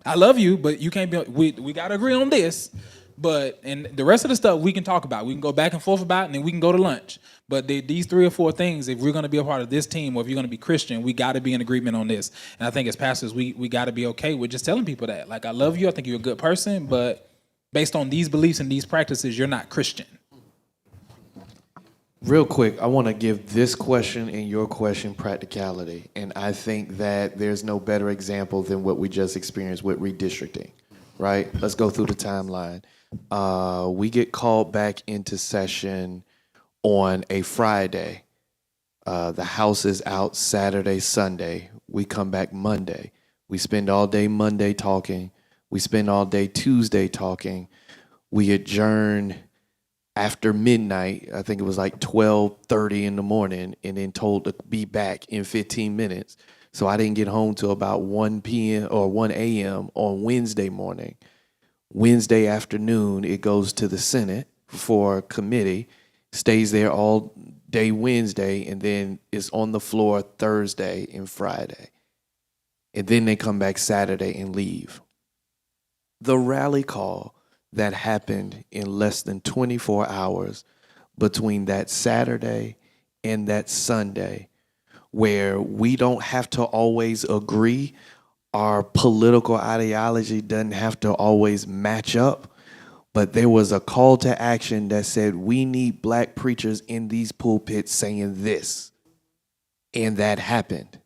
I love you, but you can't be. We got to agree on this. But and the rest of the stuff we can talk about. We can go back and forth about it, and then we can go to lunch. But these 3 or 4 things, if we're going to be a part of this team or if you're going to be Christian, we got to be in agreement on this. And I think as pastors, we got to be okay with just telling people that. Like, I love you. I think you're a good person. But based on these beliefs and these practices, you're not Christian. Real quick, I want to give this question and your question practicality. And I think that there's no better example than what we just experienced with redistricting, right? Let's go through the timeline. We get called back into session on a Friday. The House is out Saturday, Sunday. We come back Monday. We spend all day Monday talking. We spend all day Tuesday talking. We adjourn after midnight. I think it was like 12:30 in the morning, and then told to be back in 15 minutes. So I didn't get home till about 1 p.m. or 1 a.m. on Wednesday morning. Wednesday afternoon, it goes to the Senate for committee, stays there all day Wednesday, and then is on the floor Thursday and Friday. And then they come back Saturday and leave. The rally call that happened in less than 24 hours between that Saturday and that Sunday, where we don't have to always agree, our political ideology doesn't have to always match up, but there was a call to action that said we need black preachers in these pulpits saying this, and that happened.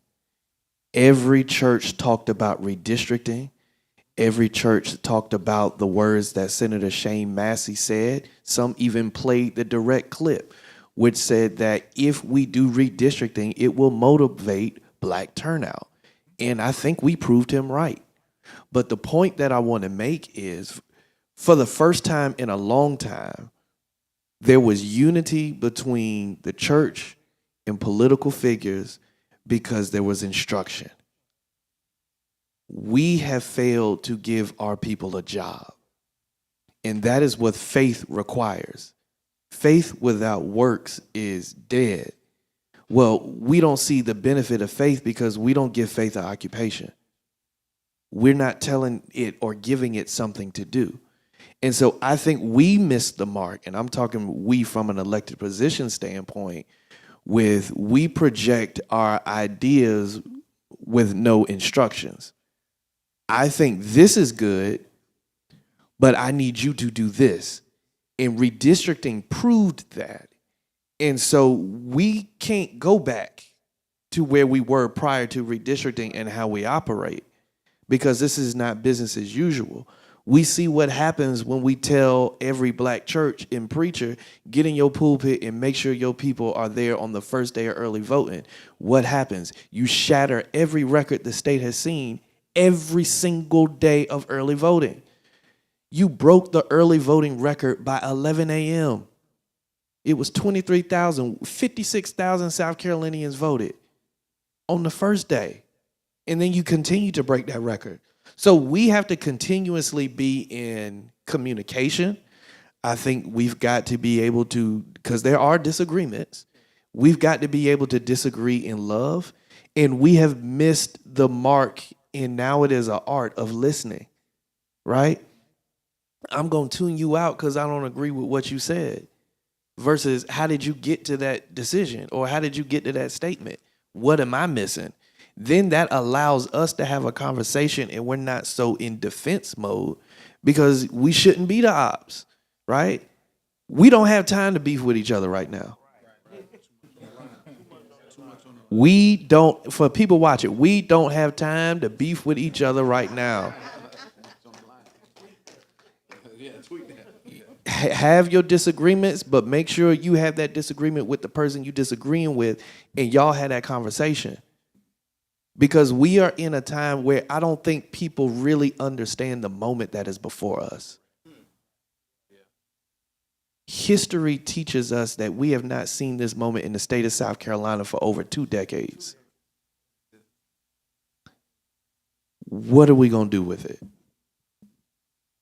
Every church talked about redistricting. Every church talked about the words that Senator Shane Massey said. Some even played the direct clip, which said that if we do redistricting, it will motivate black turnout. And I think we proved him right. But the point that I want to make is, for the first time in a long time, there was unity between the church and political figures because there was instruction. We have failed to give our people a job. And that is what faith requires. Faith without works is dead. Well, we don't see the benefit of faith because we don't give faith an occupation. We're not telling it or giving it something to do. And so I think we missed the mark, and I'm talking we from an elected position standpoint, with we project our ideas with no instructions. I think this is good, but I need you to do this. And redistricting proved that. And so we can't go back to where we were prior to redistricting and how we operate, because this is not business as usual. We see what happens when we tell every black church and preacher, get in your pulpit and make sure your people are there on the first day of early voting. What happens? You shatter every record the state has seen every single day of early voting. You broke the early voting record by 11 a.m. It was 23,000, 56,000 South Carolinians voted on the first day. And then you continue to break that record. So we have to continuously be in communication. I think we've got to be able to, because there are disagreements, we've got to be able to disagree in love. And we have missed the mark, and now it is an art of listening, right? I'm going to tune you out because I don't agree with what you said, versus how did you get to that decision, or how did you get to that statement? What am I missing? Then that allows us to have a conversation, and we're not so in defense mode, because we shouldn't be the ops, right? We don't have time to beef with each other right now. We don't, for people watching, we don't have time to beef with each other right now. Have your disagreements, but make sure you have that disagreement with the person you disagreeing with, and y'all had that conversation. Because we are in a time where I don't think people really understand the moment that is before us. History teaches us that we have not seen this moment in the state of South Carolina for over 2 decades. What are we going to do with it?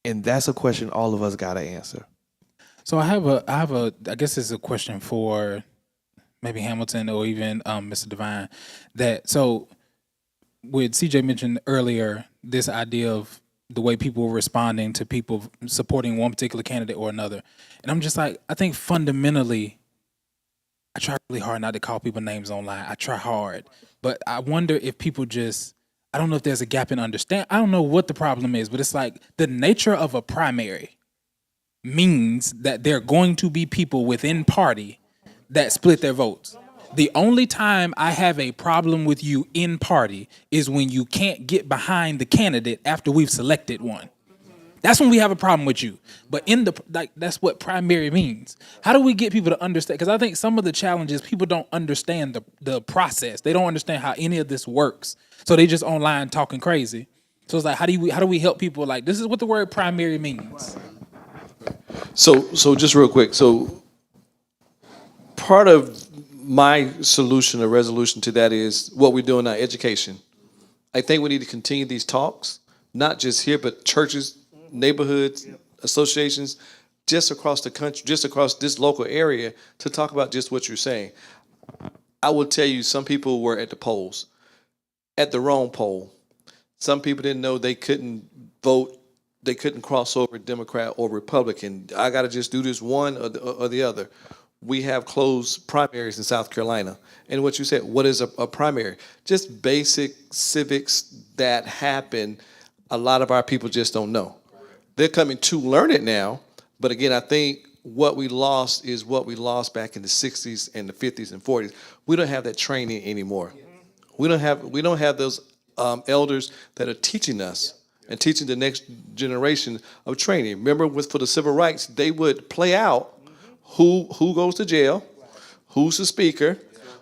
And that's a question all of us got to answer. So I guess it's a question for maybe Hamilton or even Mr. Devine. With CJ mentioned earlier, this idea of the way people were responding to people supporting one particular candidate or another. And I'm just like, I think fundamentally, I try really hard not to call people names online. I try hard. But I wonder if people I don't know if there's a gap in understand. I don't know what the problem is, but it's like the nature of a primary means that there are going to be people within party that split their votes. The only time I have a problem with you in party is when you can't get behind the candidate after we've selected one. That's when we have a problem with you. But that's what primary means. How do we get people to understand? Because I think some of the challenges, people don't understand the process. They don't understand how any of this works. So they just online talking crazy. So it's like, how do we help people? Like, this is what the word primary means. So just real quick. So part of my solution or resolution to that is what we're doing now, education. I think we need to continue these talks, not just here, but churches, neighborhoods, associations, just across the country, just across this local area, to talk about just what you're saying. I will tell you, some people were at the polls, at the wrong poll. Some people didn't know they couldn't vote, they couldn't cross over Democrat or Republican. I got to just do this one or the other. We have closed primaries in South Carolina. And what you said, what is a primary? Just basic civics that happen, a lot of our people just don't know. They're coming to learn it now, but again, I think what we lost is what we lost back in the 60s and the 50s and 40s. We don't have that training anymore. We don't have those elders that are teaching us and teaching the next generation of training. Remember, for the civil rights, they would play out who goes to jail, who's the speaker,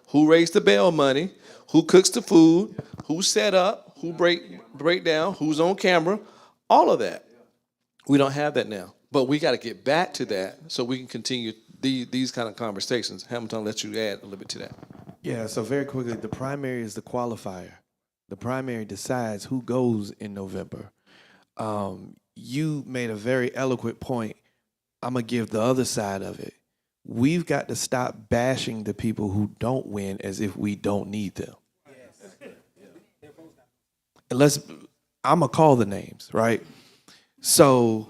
who raised the bail money, who cooks the food, who set up, who break down, who's on camera, all of that. We don't have that now, but we got to get back to that so we can continue these kind of conversations. Hamilton, I'll let you add a little bit to that. Yeah, so very quickly, the primary is the qualifier. The primary decides who goes in November. You made a very eloquent point. I'm going to give the other side of it. We've got to stop bashing the people who don't win as if we don't need them. I'm going to call the names, right? So,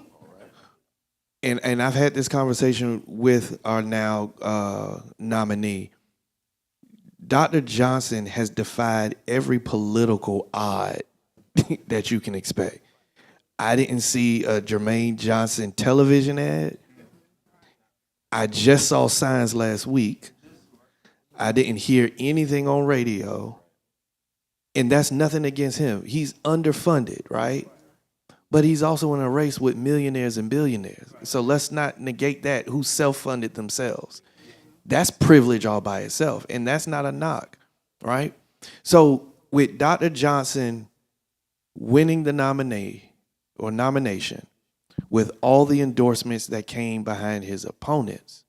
and I've had this conversation with our now nominee. Dr. Johnson has defied every political odd that you can expect. I didn't see a Jermaine Johnson television ad. I just saw signs last week. I didn't hear anything on radio. And that's nothing against him. He's underfunded, right? But he's also in a race with millionaires and billionaires. So let's not negate that, who self-funded themselves. That's privilege all by itself, and that's not a knock, right? So with Dr. Johnson winning the nomination, with all the endorsements that came behind his opponents,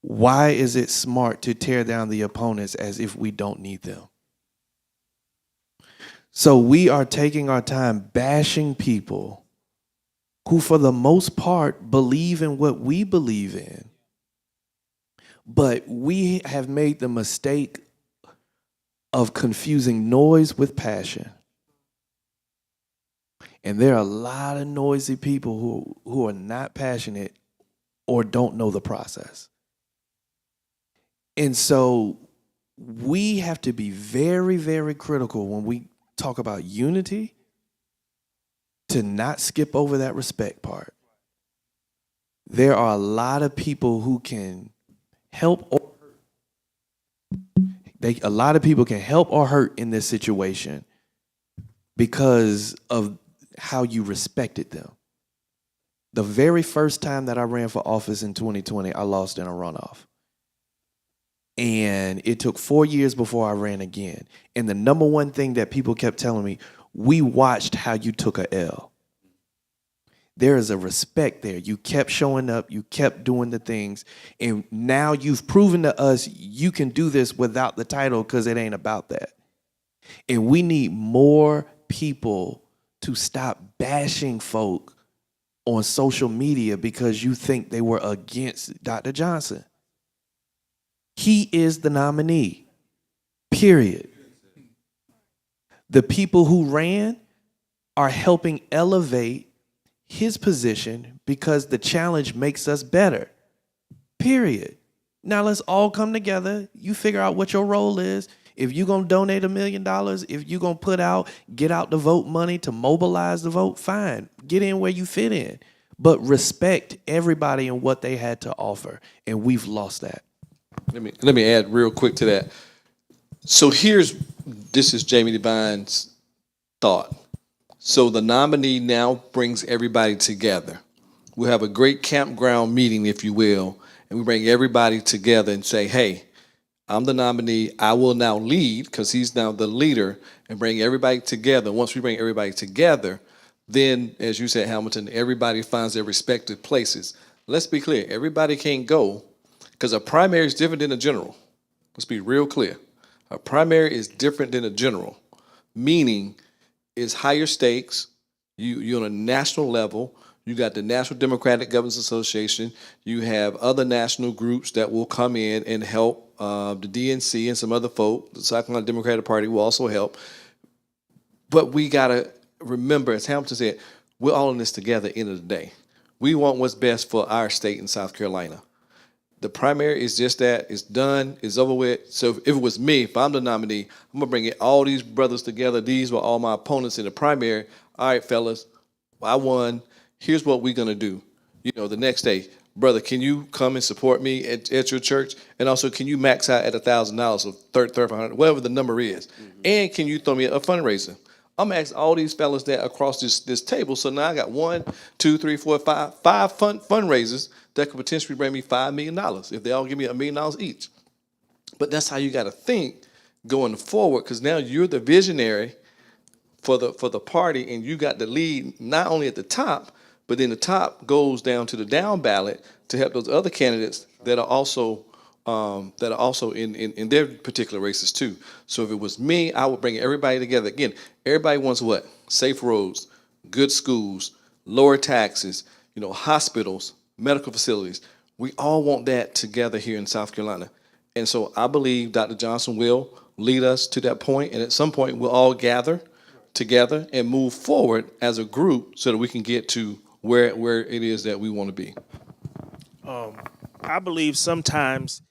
why is it smart to tear down the opponents as if we don't need them? So we are taking our time bashing people who, for the most part, believe in what we believe in. But we have made the mistake of confusing noise with passion. And there are a lot of noisy people who are not passionate or don't know the process. And so we have to be very, very critical when we talk about unity to not skip over that respect part. There are a lot of people who can help or hurt. A lot of people can help or hurt in this situation because of how you respected them. The very first time that I ran for office in 2020, I lost in a runoff. And it took 4 years before I ran again. And the number one thing that people kept telling me, we watched how you took a L. There is a respect there. You kept showing up. You kept doing the things. And now you've proven to us you can do this without the title because it ain't about that. And we need more people to stop bashing folk on social media because you think they were against Dr. Johnson. He is the nominee, period. The people who ran are helping elevate his position because the challenge makes us better, period. Now let's all come together. You figure out what your role is. If you're going to donate $1 million, if you're going to get out the vote money to mobilize the vote, fine. Get in where you fit in. But respect everybody and what they had to offer. And we've lost that. Let me add real quick to that. So this is Jamie Devine's thought. So the nominee now brings everybody together. We'll have a great campground meeting, if you will, and we bring everybody together and say, hey, I'm the nominee. I will now lead because he's now the leader and bring everybody together. Once we bring everybody together, then, as you said, Hamilton, everybody finds their respective places. Let's be clear. Everybody can't go because a primary is different than a general. Let's be real clear. A primary is different than a general, meaning it's higher stakes. You're on a national level. You got the National Democratic Governors Association. You have other national groups that will come in and help. The DNC and some other folk, the South Carolina Democratic Party will also help. But we got to remember, as Hamilton said, we're all in this together at the end of the day. We want what's best for our state in South Carolina. The primary is just that. It's done. It's over with. So if it was me, if I'm the nominee, I'm going to bring all these brothers together. These were all my opponents in the primary. All right, fellas, I won. Here's what we're going to do. The next day, brother, can you come and support me at your church? And also, can you max out at $1,000 or $3,500, whatever the number is? Mm-hmm. And can you throw me a fundraiser? I'm asking all these fellas that across this table. So now I got 1, 2, 3, 4, 5 fundraisers that could potentially bring me $5 million if they all give me $1 million each. But that's how you got to think going forward, because now you're the visionary for the party, and you got the lead not only at the top, but then the top goes down to the down ballot to help those other candidates that are also in their particular races too. So if it was me, I would bring everybody together. Again, everybody wants what? Safe roads, good schools, lower taxes, hospitals, medical facilities. We all want that together here in South Carolina. And so I believe Dr. Johnson will lead us to that point, and at some point we'll all gather together and move forward as a group so that we can get to where it is that we want to be. I believe sometimes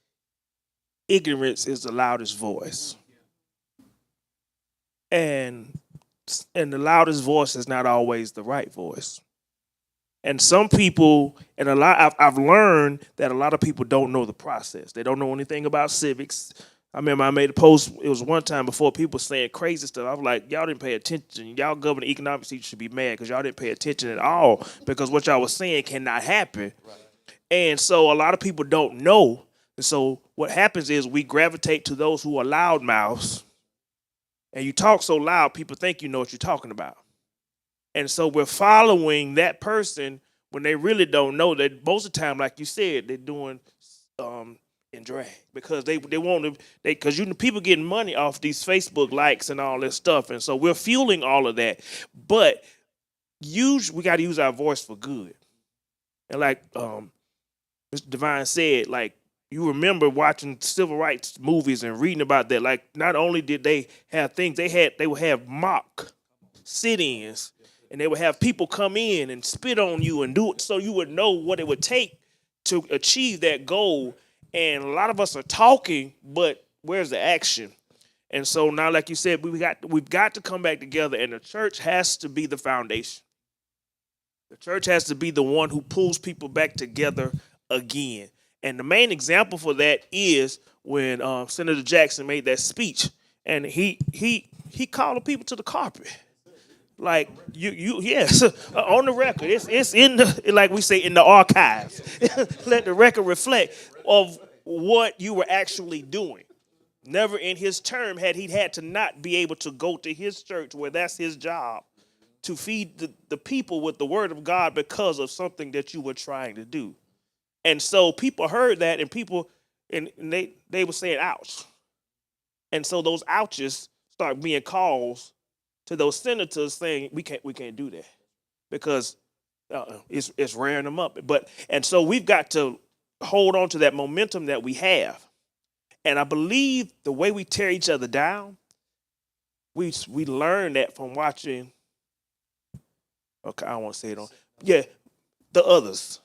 ignorance is the loudest voice. And the loudest voice is not always the right voice. And some people, and I've learned that a lot of people don't know the process. They don't know anything about civics. I remember I made a post, it was one time before, people saying crazy stuff. I was like, y'all didn't pay attention. Y'all government economics teachers should be mad because y'all didn't pay attention at all, because what y'all was saying cannot happen. Right. And so a lot of people don't know. And so what happens is we gravitate to those who are loudmouths. And you talk so loud, people think you know what you're talking about. And so we're following that person when they really don't know that most of the time, like you said, they're doing in drag because they want to, because people getting money off these Facebook likes and all this stuff. And so we're fueling all of that. But we got to use our voice for good. And like Mr. Devine said, like, you remember watching civil rights movies and reading about that. Like, not only did they have things, they would have mock sit-ins, and they would have people come in and spit on you and do it so you would know what it would take to achieve that goal. And a lot of us are talking, but where's the action? And so now, like you said, we've got to come back together, and the church has to be the foundation. The church has to be the one who pulls people back together again. And the main example for that is when Senator Jackson made that speech, and he called the people to the carpet. Like yes, on the record. It's in the, like we say, in the archives. Let the record reflect of what you were actually doing. Never in his term had he had to not be able to go to his church where that's his job to feed the people with the word of God because of something that you were trying to do. And so people heard that, and people and they were saying ouch. And so those ouches start being calls to those senators saying we can't do that because it's rearing them up. But and so we've got to hold on to that momentum that we have. And I believe the way we tear each other down, we learn that from watching. Okay, I don't want to say it on. Yeah, the others.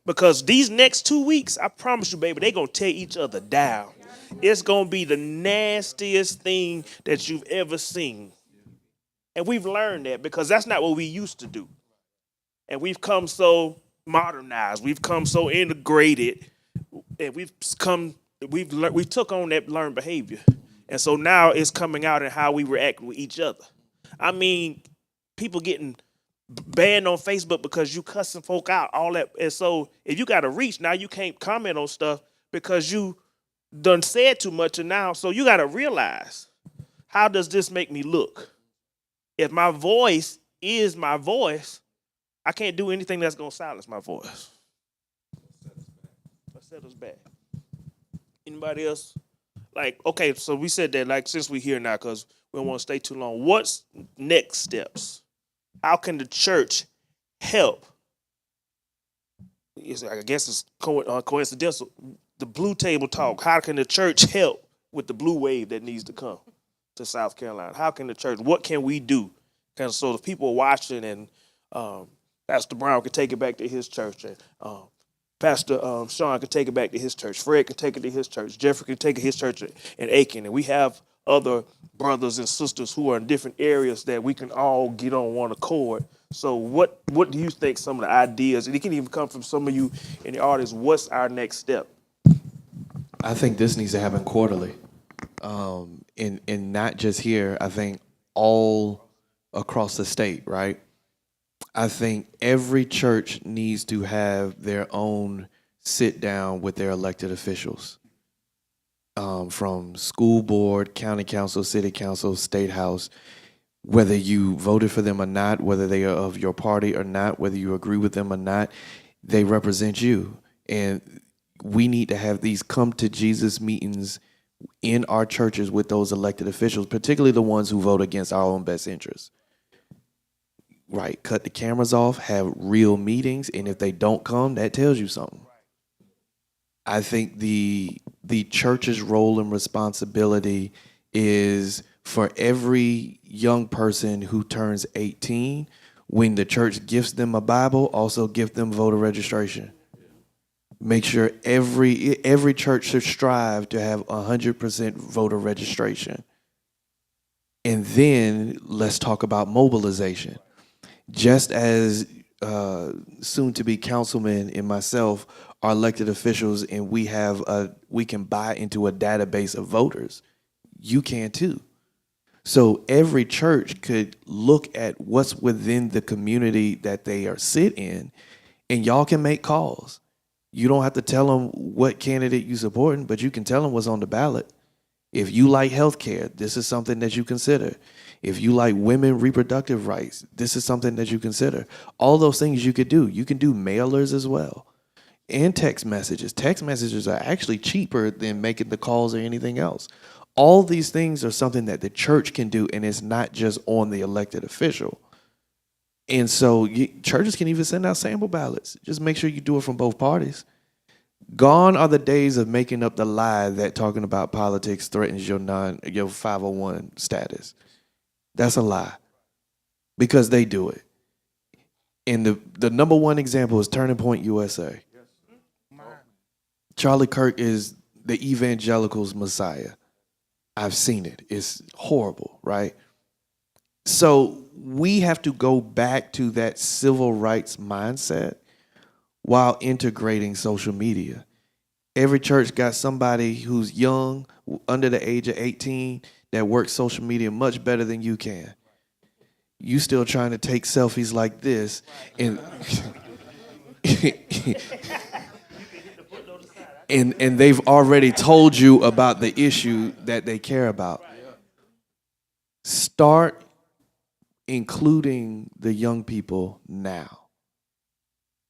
Because these next 2 weeks, I promise you, baby, they're going to tear each other down. It's going to be the nastiest thing that you've ever seen. And we've learned that because that's not what we used to do. And we've come so modernized. We've come so integrated. And we took on that learned behavior. And so now it's coming out in how we react with each other. I mean, people getting banned on Facebook because you cussing folk out, all that. And so if you got to reach, now you can't comment on stuff because you done said too much. And now, so you got to realize, how does this make me look? If my voice is my voice, I can't do anything that's going to silence my voice. Let's set us back. Anybody else? Like, okay, so we said that, like, since we're here now, because we don't want to stay too long, what's next steps? How can the church help? I guess it's coincidental. The Blue Table Talk. How can the church help with the blue wave that needs to come to South Carolina? How can the church? What can we do? And so the people watching, and Pastor Brown can take it back to his church, and Pastor Sean can take it back to his church. Fred can take it to his church. Jeffrey can take it to his church in Aiken, and we have other brothers and sisters who are in different areas that we can all get on one accord. So what do you think some of the ideas, and it can even come from some of you in the audience, what's our next step? I think this needs to happen quarterly. And not just here, I think all across the state, right? I think every church needs to have their own sit down with their elected officials. From school board, county council, city council, state house, whether you voted for them or not, whether they are of your party or not, whether you agree with them or not, they represent you. And we need to have these come to Jesus meetings in our churches with those elected officials, particularly the ones who vote against our own best interests. Right, cut the cameras off, have real meetings, and if they don't come, that tells you something. I think the church's role and responsibility is for every young person who turns 18, when the church gifts them a Bible, also gift them voter registration. Make sure every church should strive to have 100% voter registration. And then let's talk about mobilization. Just as soon-to-be councilmen and myself are elected officials, and we can buy into a database of voters, you can too. So every church could look at what's within the community that they are sit in, and y'all can make calls. You don't have to tell them what candidate you supporting, but you can tell them what's on the ballot. If you like health care, this is something that you consider. If you like women reproductive rights, this is something that you consider. All those things you could do. You can do mailers as well. And text messages. Text messages are actually cheaper than making the calls or anything else. All these things are something that the church can do, and it's not just on the elected official. And so churches can even send out sample ballots. Just make sure you do it from both parties. Gone are the days of making up the lie that talking about politics threatens your 501 status. That's a lie, because they do it. And the number one example is Turning Point USA. Charlie Kirk is the evangelicals' messiah. I've seen it. It's horrible, right? So we have to go back to that civil rights mindset while integrating social media. Every church got somebody who's young, under the age of 18, that works social media much better than you can. You still trying to take selfies like this, and and they've already told you about the issue that they care about. Start including the young people now.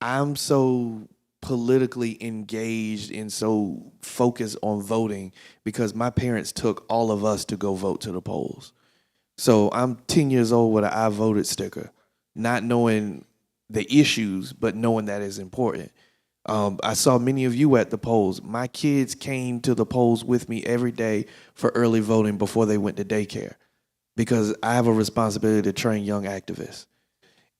I'm so politically engaged and so focused on voting because my parents took all of us to go vote to the polls. So I'm 10 years old with an I voted sticker, not knowing the issues, but knowing that is important. I saw many of you at the polls. My kids came to the polls with me every day for early voting before they went to daycare because I have a responsibility to train young activists.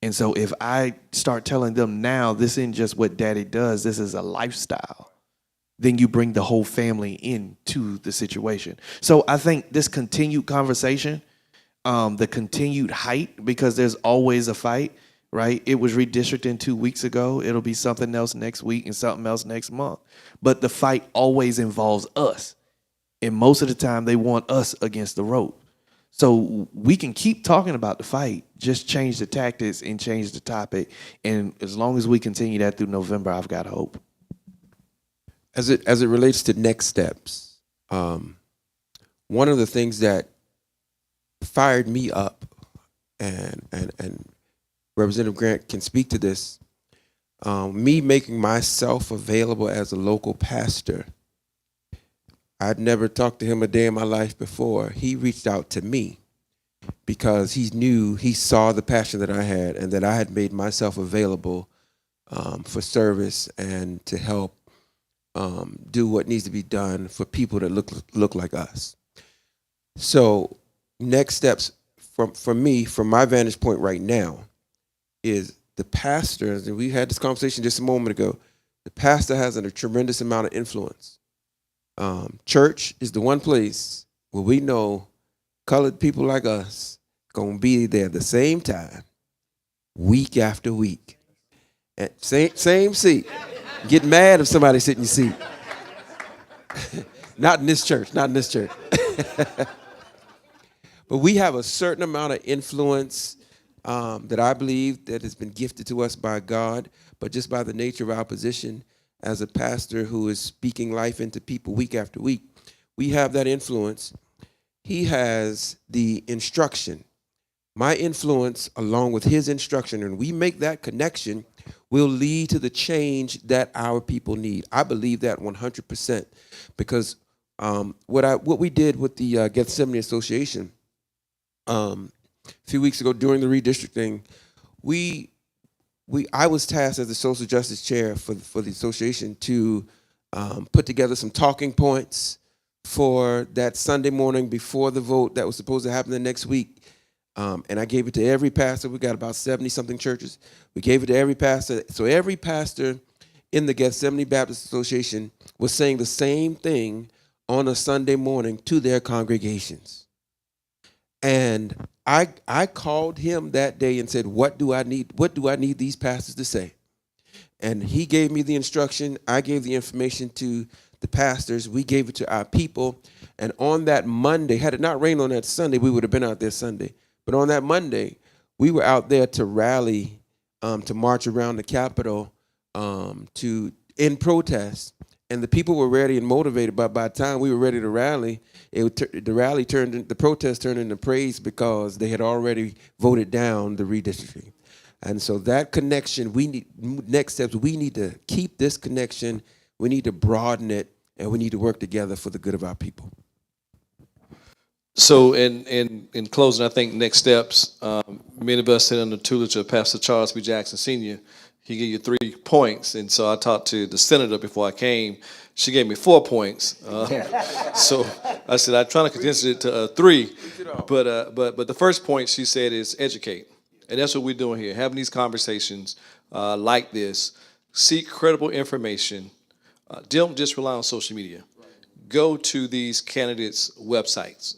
And so if I start telling them now, this isn't just what daddy does, this is a lifestyle, then you bring the whole family into the situation. So I think this continued conversation, the continued hype, because there's always a fight, right? It was redistricting 2 weeks ago. It'll be something else next week and something else next month. But the fight always involves us. And most of the time they want us against the rope. So we can keep talking about the fight, just change the tactics and change the topic. And as long as we continue that through November, I've got hope. As it relates to next steps, one of the things that fired me up, and Representative Grant can speak to this, me making myself available as a local pastor. I'd never talked to him a day in my life before. He reached out to me because he saw the passion that I had and that I had made myself available for service and to help do what needs to be done for people that look like us. So next steps from me, from my vantage point right now, is the pastors, and we had this conversation just a moment ago, the pastor has a tremendous amount of influence. Church is the one place where we know colored people like us gonna be there at the same time, week after week. And same seat. Get mad if somebody sit in your seat. Not in this church, not in this church. But we have a certain amount of influence that I believe that has been gifted to us by God, but just by the nature of our position as a pastor who is speaking life into people week after week, we have that influence. He has the instruction. My influence along with his instruction, and we make that connection, will lead to the change that our people need. I believe that 100% because what we did with the Gethsemane Association a few weeks ago during the redistricting, I was tasked as the social justice chair for the association to put together some talking points for that Sunday morning before the vote that was supposed to happen the next week. And I gave it to every pastor. We got about 70-something churches. We gave it to every pastor. So every pastor in the Gethsemane Baptist Association was saying the same thing on a Sunday morning to their congregations. And I called him that day and said, what do I need? What do I need these pastors to say? And he gave me the instruction. I gave the information to the pastors. We gave it to our people. And on that Monday, had it not rained on that Sunday, we would have been out there Sunday. But on that Monday, we were out there to rally, to march around the Capitol in protest. And the people were ready and motivated, but by the time we were ready to rally, the protest turned into praise because they had already voted down the redistricting. And so that connection, next steps, we need to keep this connection, we need to broaden it, and we need to work together for the good of our people. So in closing, I think next steps, many of us sit under the tutelage of Pastor Charles B. Jackson Sr. He gave you 3 points, and so I talked to the senator before I came. She gave me 4 points, so I said I try to condense it to 3. But the first point she said is educate, and that's what we're doing here, having these conversations like this. Seek credible information. Don't just rely on social media. Go to these candidates' websites,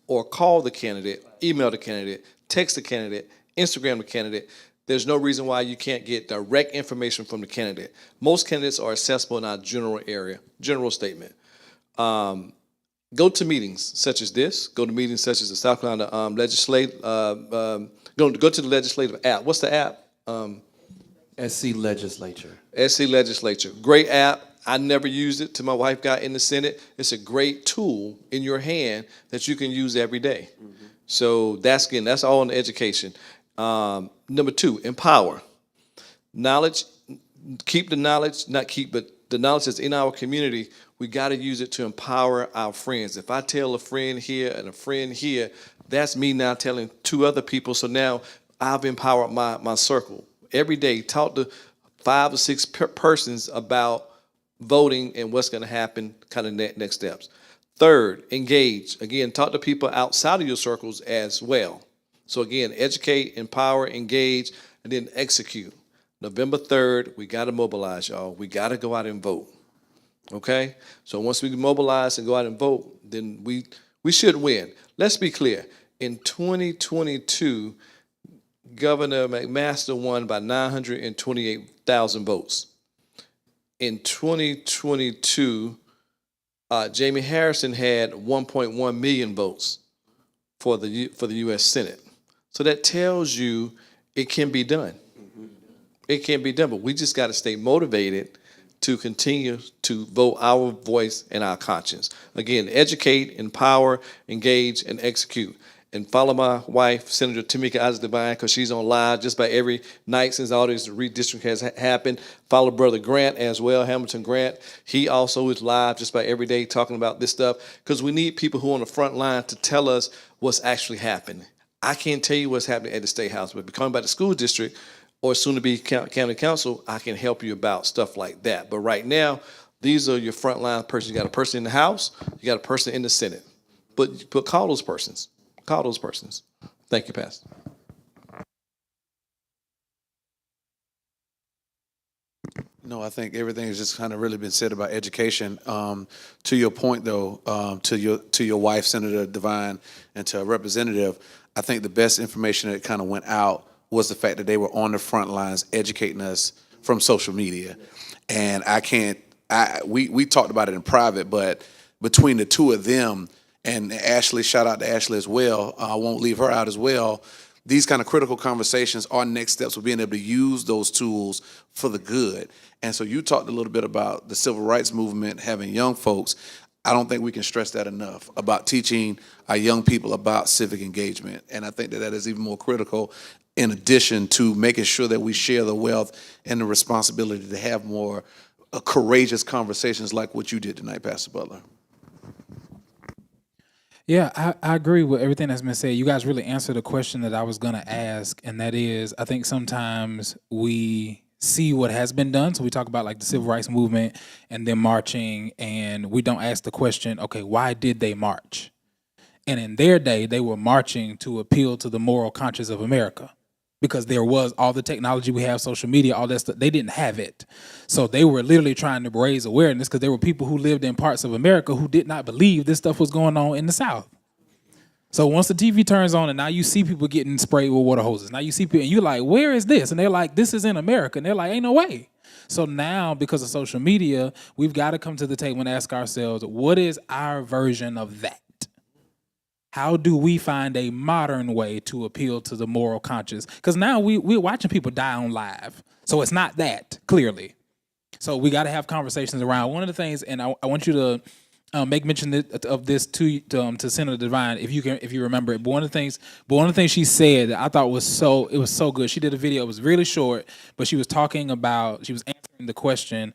or call the candidate, email the candidate, text the candidate, Instagram the candidate. There's no reason why you can't get direct information from the candidate. Most candidates are accessible in our general area, general statement. Go to meetings such as this. Go to meetings such as the South Carolina legislative. Go to the legislative app. What's the app? SC Legislature. SC Legislature. Great app. I never used it till my wife got in the Senate. It's a great tool in your hand that you can use every day. So that's all in education. Number 2, empower. Knowledge, keep the knowledge, not keep, but the knowledge that's in our community, we got to use it to empower our friends. If I tell a friend here and a friend here, that's me now telling 2 other people. So now I've empowered my circle. Every day, talk to 5 or 6 persons about voting and what's going to happen, kind of next steps. Third, engage. Again, talk to people outside of your circles as well. So again, educate, empower, engage, and then execute. November 3rd, we got to mobilize, y'all. We got to go out and vote. Okay? So once we mobilize and go out and vote, then we should win. Let's be clear. In 2022, Governor McMaster won by 928,000 votes. In 2022, Jamie Harrison had 1.1 million votes for the U.S. Senate. So that tells you it can be done. It can be done, but we just got to stay motivated to continue to vote our voice and our conscience. Again, educate, empower, engage, and execute. And follow my wife, Senator Tamika Isaac-Devine, because she's on live just about every night since all this redistricting has happened. Follow Brother Grant as well, Hamilton Grant. He also is live just about every day talking about this stuff, because we need people who are on the front line to tell us what's actually happening. I can't tell you what's happening at the State House, but becoming about the school district or soon to be county council, I can help you about stuff like that. But right now, these are your frontline persons. You got a person in the House, you got a person in the Senate. But call those persons. Call those persons. Thank you, Pastor. No, I think everything has just kind of really been said about education. To your point, though, to your wife, Senator Devine, and to a representative, I think the best information that kind of went out was the fact that they were on the front lines educating us from social media. And we talked about it in private, but between the 2 of them and Ashley, shout out to Ashley as well, I won't leave her out as well, these kind of critical conversations are next steps of being able to use those tools for the good. And so you talked a little bit about the civil rights movement, having young folks. I don't think we can stress that enough about teaching our young people about civic engagement. And I think that is even more critical, in addition to making sure that we share the wealth and the responsibility to have more courageous conversations like what you did tonight, Pastor Butler. Yeah, I agree with everything that's been said. You guys really answered the question that I was going to ask, and that is, I think sometimes we see what has been done. So we talk about like the civil rights movement and them marching, and we don't ask the question, okay, why did they march? And in their day, they were marching to appeal to the moral conscience of America, because there was all the technology we have, social media, all that stuff. They didn't have it. So they were literally trying to raise awareness, because there were people who lived in parts of America who did not believe this stuff was going on in the South. So once the TV turns on and now you see people getting sprayed with water hoses, now you see people and you're like, where is this? And they're like, this is in America. And they're like, ain't no way. So now, because of social media, we've got to come to the table and ask ourselves, what is our version of that? How do we find a modern way to appeal to the moral conscience? Because now we're watching people die on live. So it's not that, clearly. So we got to have conversations around. One of the things, and I want you to make mention of this to Senator Devine, if you remember it. But one of the things she said that I thought was so good. She did a video. It was really short, but she was answering the question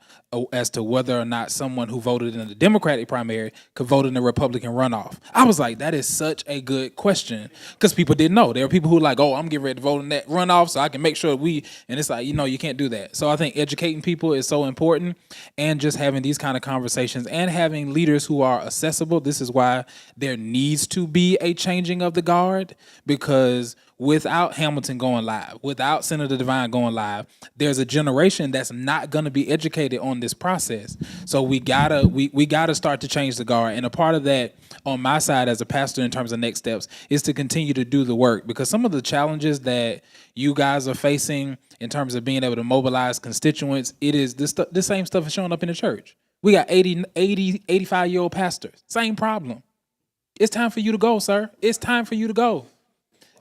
as to whether or not someone who voted in the Democratic primary could vote in the Republican runoff. I was like, that is such a good question, because people didn't know. There are people who are like, oh, I'm getting ready to vote in that runoff so I can make sure and it's like, you can't do that. So I think educating people is so important, and just having these kind of conversations and having leaders who are accessible. This is why there needs to be a changing of the guard, because without Hamilton going live, without Senator Devine going live, there's a generation that's not going to be educated on this process. So we gotta start to change the guard. And a part of that on my side as a pastor in terms of next steps is to continue to do the work, because some of the challenges that you guys are facing in terms of being able to mobilize constituents, it is this same stuff is showing up in the church. We got 85-year-old pastors. Same problem. It's time for you to go, sir. It's time for you to go.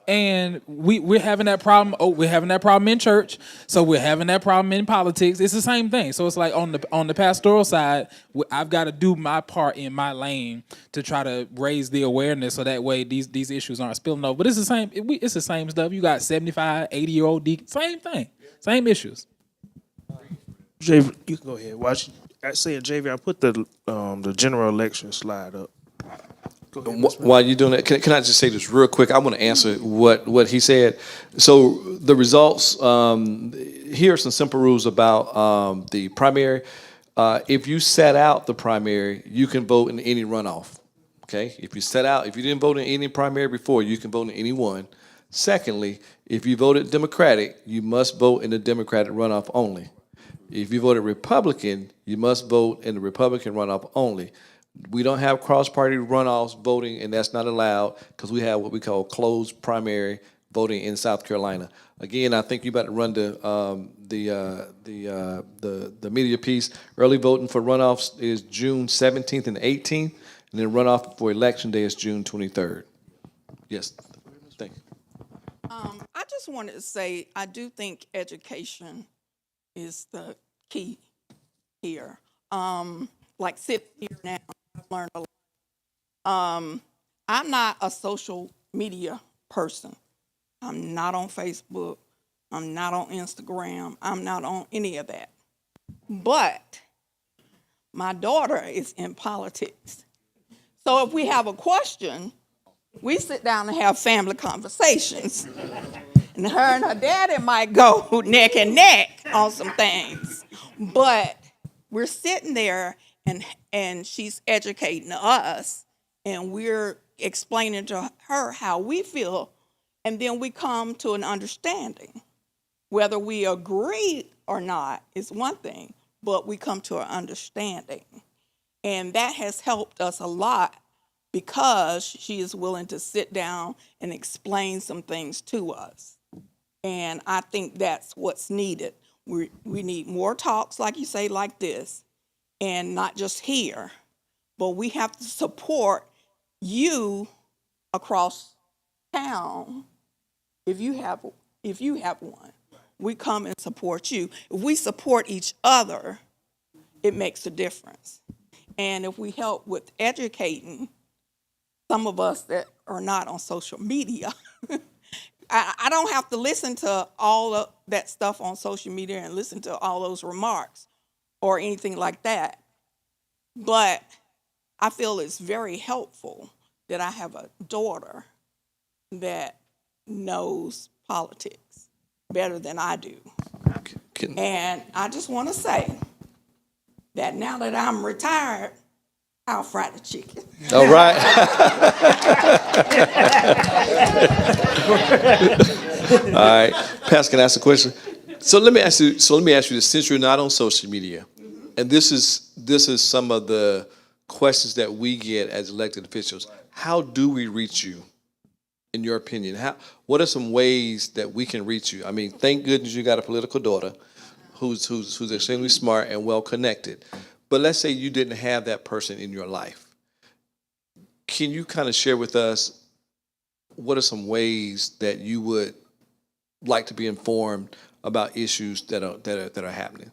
And we're having that problem. Oh, we're having that problem in church. So we're having that problem in politics. It's the same thing. So it's like on the pastoral side, I've got to do my part in my lane to try to raise the awareness so that way these issues aren't spilling over. But it's the same. It's the same stuff. You got 75, 80-year-old deacons. Same thing. Same issues. JV, you can go ahead. Watch. I say, JV, I put the general election slide up. Go ahead, While you're doing that, can I just say this real quick? I want to answer what he said. So the results, here are some simple rules about the primary. If you set out the primary, you can vote in any runoff. Okay? If you didn't vote in any primary before, you can vote in any one. Secondly, if you voted Democratic, you must vote in the Democratic runoff only. If you voted Republican, you must vote in the Republican runoff only. We don't have cross-party runoffs voting, and that's not allowed because we have what we call closed primary voting in South Carolina. Again, I think you better run the media piece. Early voting for runoffs is June 17th and 18th, and then runoff for election day is June 23rd. Yes, thank you. I just wanted to say I do think education is the key here. Like sitting here now, I've learned a lot. I'm not a social media person. I'm not on Facebook. I'm not on Instagram. I'm not on any of that. But my daughter is in politics. So if we have a question, we sit down and have family conversations. And her daddy might go neck and neck on some things. But we're sitting there and she's educating us and we're explaining to her how we feel, and then we come to an understanding. Whether we agree or not is one thing, but we come to an understanding. And that has helped us a lot because she is willing to sit down and explain some things to us. And I think that's what's needed. We need more talks, like you say, like this, and not just here, but we have to support you across town. If you have one, we come and support you. If we support each other, it makes a difference. And if we help with educating some of us that are not on social media, I don't have to listen to all of that stuff on social media and listen to all those remarks or anything like that. But I feel it's very helpful that I have a daughter that knows politics better than I do. And I just want to say that now that I'm retired, I'll fry the chicken. All right. All right. Pastor, can I ask a question? So let me ask you this: since you're not on social media, and this is some of the questions that we get as elected officials, how do we reach you? In your opinion, what are some ways that we can reach you? I mean, thank goodness you got a political daughter who's extremely smart and well connected. But let's say you didn't have that person in your life. Can you kind of share with us what are some ways that you would like to be informed about issues that are happening?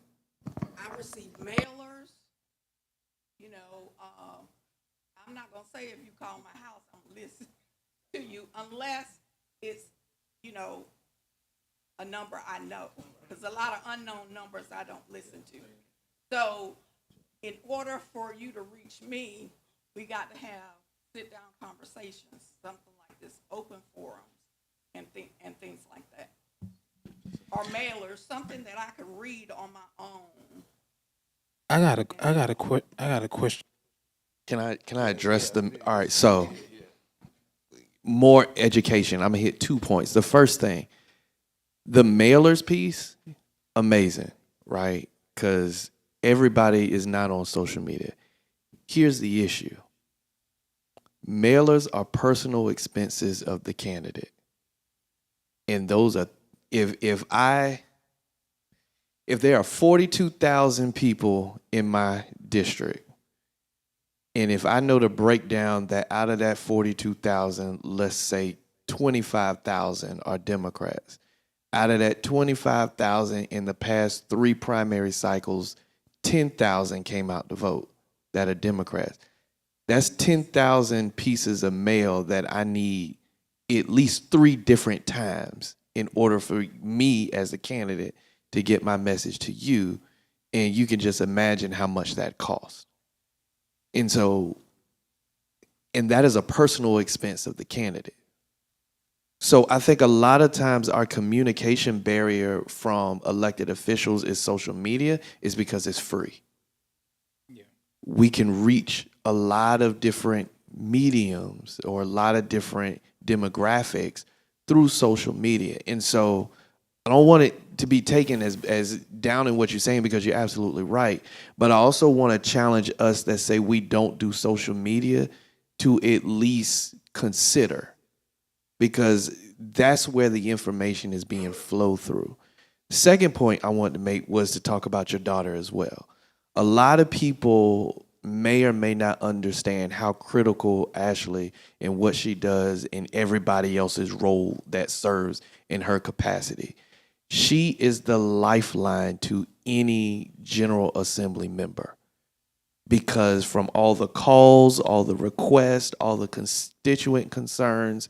I receive mailers. You know, I'm not gonna say if you call my house, I'm gonna listen to you unless it's, you know, a number I know. Because a lot of unknown numbers I don't listen to. So in order for you to reach me, we got to have sit-down conversations, something like this, open forums, and things like that. Or mailers, something that I could read on my own. I got a question. Can I address them? All right, so more education. I'm gonna hit 2 points. The first thing, the mailers piece, amazing, right? Because everybody is not on social media. Here's the issue. Mailers are personal expenses of the candidate. And those are, if I If there are 42,000 people in my district, and if I know the breakdown that out of that 42,000, let's say 25,000 are Democrats. Out of that 25,000 in the past 3 primary cycles, 10,000 came out to vote that are Democrats. That's 10,000 pieces of mail that I need at least 3 different times in order for me as a candidate to get my message to you. And you can just imagine how much that costs. And so, and that is a personal expense of the candidate. So I think a lot of times our communication barrier from elected officials is social media is because it's free. Yeah. We can reach a lot of different mediums or a lot of different demographics through social media. And so I don't want it to be taken as down in what you're saying because you're absolutely right. But I also want to challenge us that say we don't do social media to at least consider, because that's where the information is being flowed through. The second point I wanted to make was to talk about your daughter as well. A lot of people may or may not understand how critical Ashley and what she does and everybody else's role that serves in her capacity. She is the lifeline to any General Assembly member, because from all the calls, all the requests, all the constituent concerns,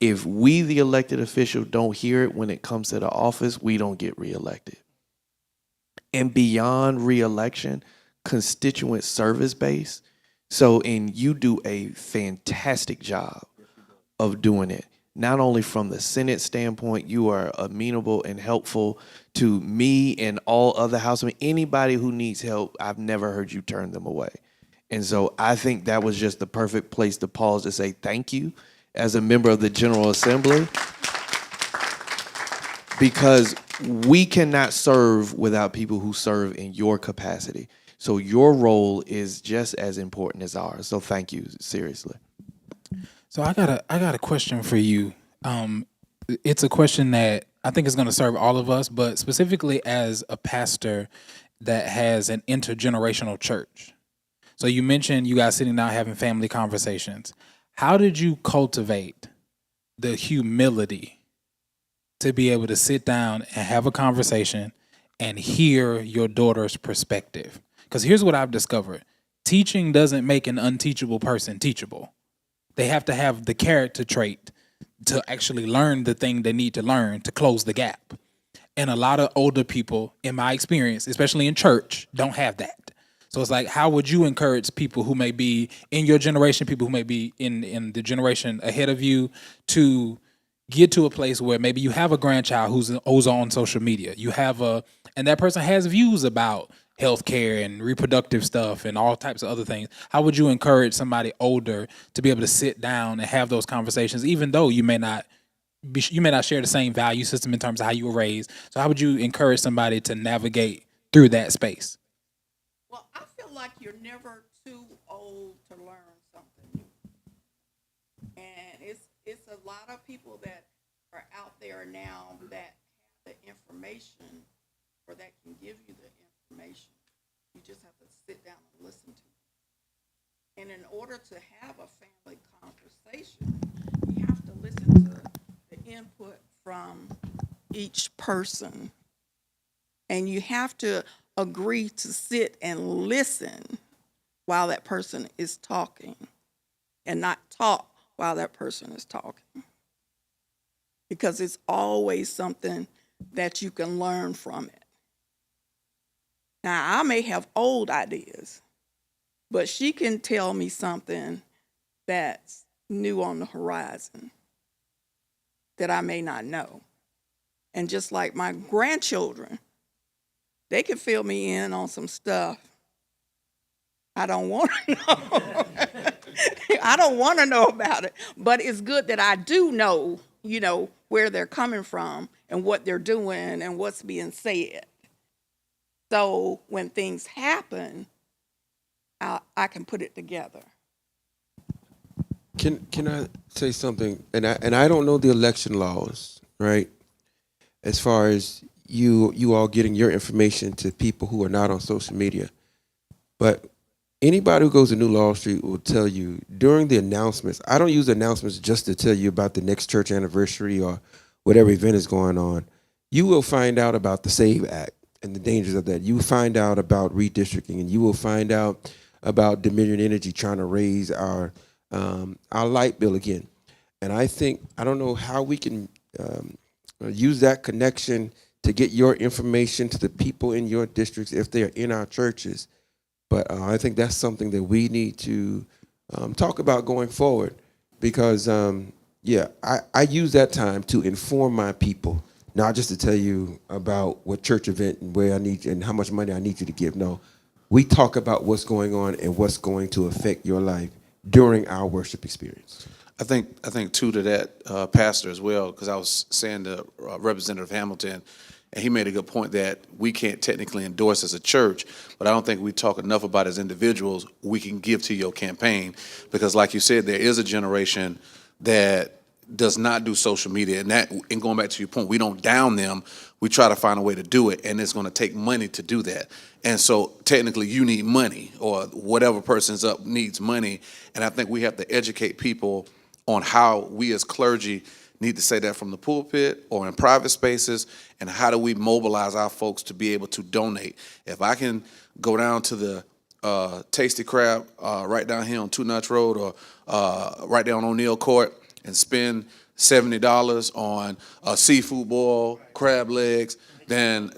if we, the elected official, don't hear it when it comes to the office, we don't get reelected. And beyond reelection, constituent service base. So, and you do a fantastic job of doing it. Not only from the Senate standpoint, you are amenable and helpful to me and all other housemen. Anybody who needs help, I've never heard you turn them away. And so I think that was just the perfect place to pause to say thank you as a member of the General Assembly, because we cannot serve without people who serve in your capacity. So your role is just as important as ours. So thank you, seriously. So I got a question for you. It's a question that I think is going to serve all of us, but specifically as a pastor that has an intergenerational church. So you mentioned you guys sitting down having family conversations. How did you cultivate the humility to be able to sit down and have a conversation and hear your daughter's perspective? Because here's what I've discovered. Teaching doesn't make an unteachable person teachable. They have to have the character trait to actually learn the thing they need to learn to close the gap. And a lot of older people, in my experience, especially in church, don't have that. So it's like, how would you encourage people who may be in your generation, people who may be in the generation ahead of you, to get to a place where maybe you have a grandchild who's on social media, and that person has views about healthcare and reproductive stuff and all types of other things. How would you encourage somebody older to be able to sit down and have those conversations, even though you may not share the same value system in terms of how you were raised? So how would you encourage somebody to navigate through that space? Well, I feel like you're never too old to learn something new. And it's a lot of people that are out there now that have the information or that can give you the information. You just have to sit down and listen to it. And in order to have a family conversation, you have to listen to the input from each person. And you have to agree to sit and listen while that person is talking and not talk while that person is talking. Because it's always something that you can learn from it. Now, I may have old ideas, but she can tell me something that's new on the horizon that I may not know. And just like my grandchildren, they can fill me in on some stuff I don't want to know. I don't want to know about it, but it's good that I do know, where they're coming from and what they're doing and what's being said. So when things happen, I can put it together. Can I say something? And I don't know the election laws, right? As far as you all getting your information to people who are not on social media. But anybody who goes to New Law Street will tell you during the announcements, I don't use the announcements just to tell you about the next church anniversary or whatever event is going on. You will find out about the SAVE Act and the dangers of that. You will find out about redistricting, and you will find out about Dominion Energy trying to raise our light bill again. And I don't know how we can use that connection to get your information to the people in your districts if they are in our churches. But I think that's something that we need to talk about going forward, because, I use that time to inform my people, not just to tell you about what church event and where I need you and how much money I need you to give. No, we talk about what's going on and what's going to affect your life during our worship experience. I think too to that, Pastor, as well, because I was saying to Representative Hamilton, and he made a good point that we can't technically endorse as a church, but I don't think we talk enough about as individuals we can give to your campaign, because like you said, there is a generation that does not do social media, and going back to your point, we don't down them, we try to find a way to do it, and it's going to take money to do that. And so technically you need money, or whatever person's up needs money, and I think we have to educate people on how we as clergy need to say that from the pulpit or in private spaces, and how do we mobilize our folks to be able to donate. If I can go down to the Tasty Crab right down here on Two Nuts Road, or right down on O'Neill Court, and spend $70 on a seafood boil, crab legs, and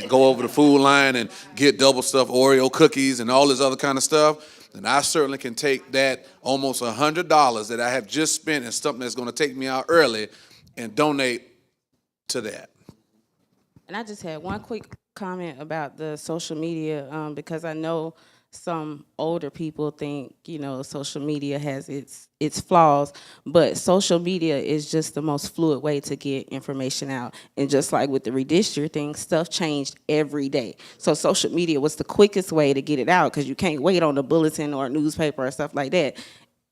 go over the food line and get double stuffed Oreo cookies and all this other kind of stuff, then I certainly can take that almost $100 that I have just spent in something that's going to take me out early and donate to that. And I just had one quick comment about the social media, because I know some older people think, social media has its flaws, but social media is just the most fluid way to get information out. And just like with the redistricting, stuff changed every day. So social media was the quickest way to get it out, because you can't wait on a bulletin or a newspaper or stuff like that.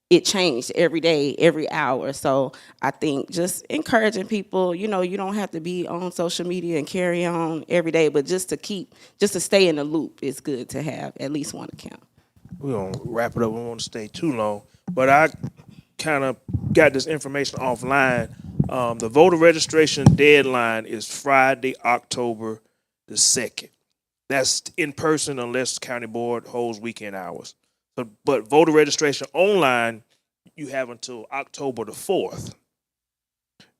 It changed every day, every hour. So I think just encouraging people, you don't have to be on social media and carry on every day, but just to stay in the loop, it's good to have at least one account. We're going to wrap it up. We don't want to stay too long. But I kind of got this information offline. The voter registration deadline is Friday, October the 2nd. That's in person unless county board holds weekend hours. But voter registration online, you have until October the 4th.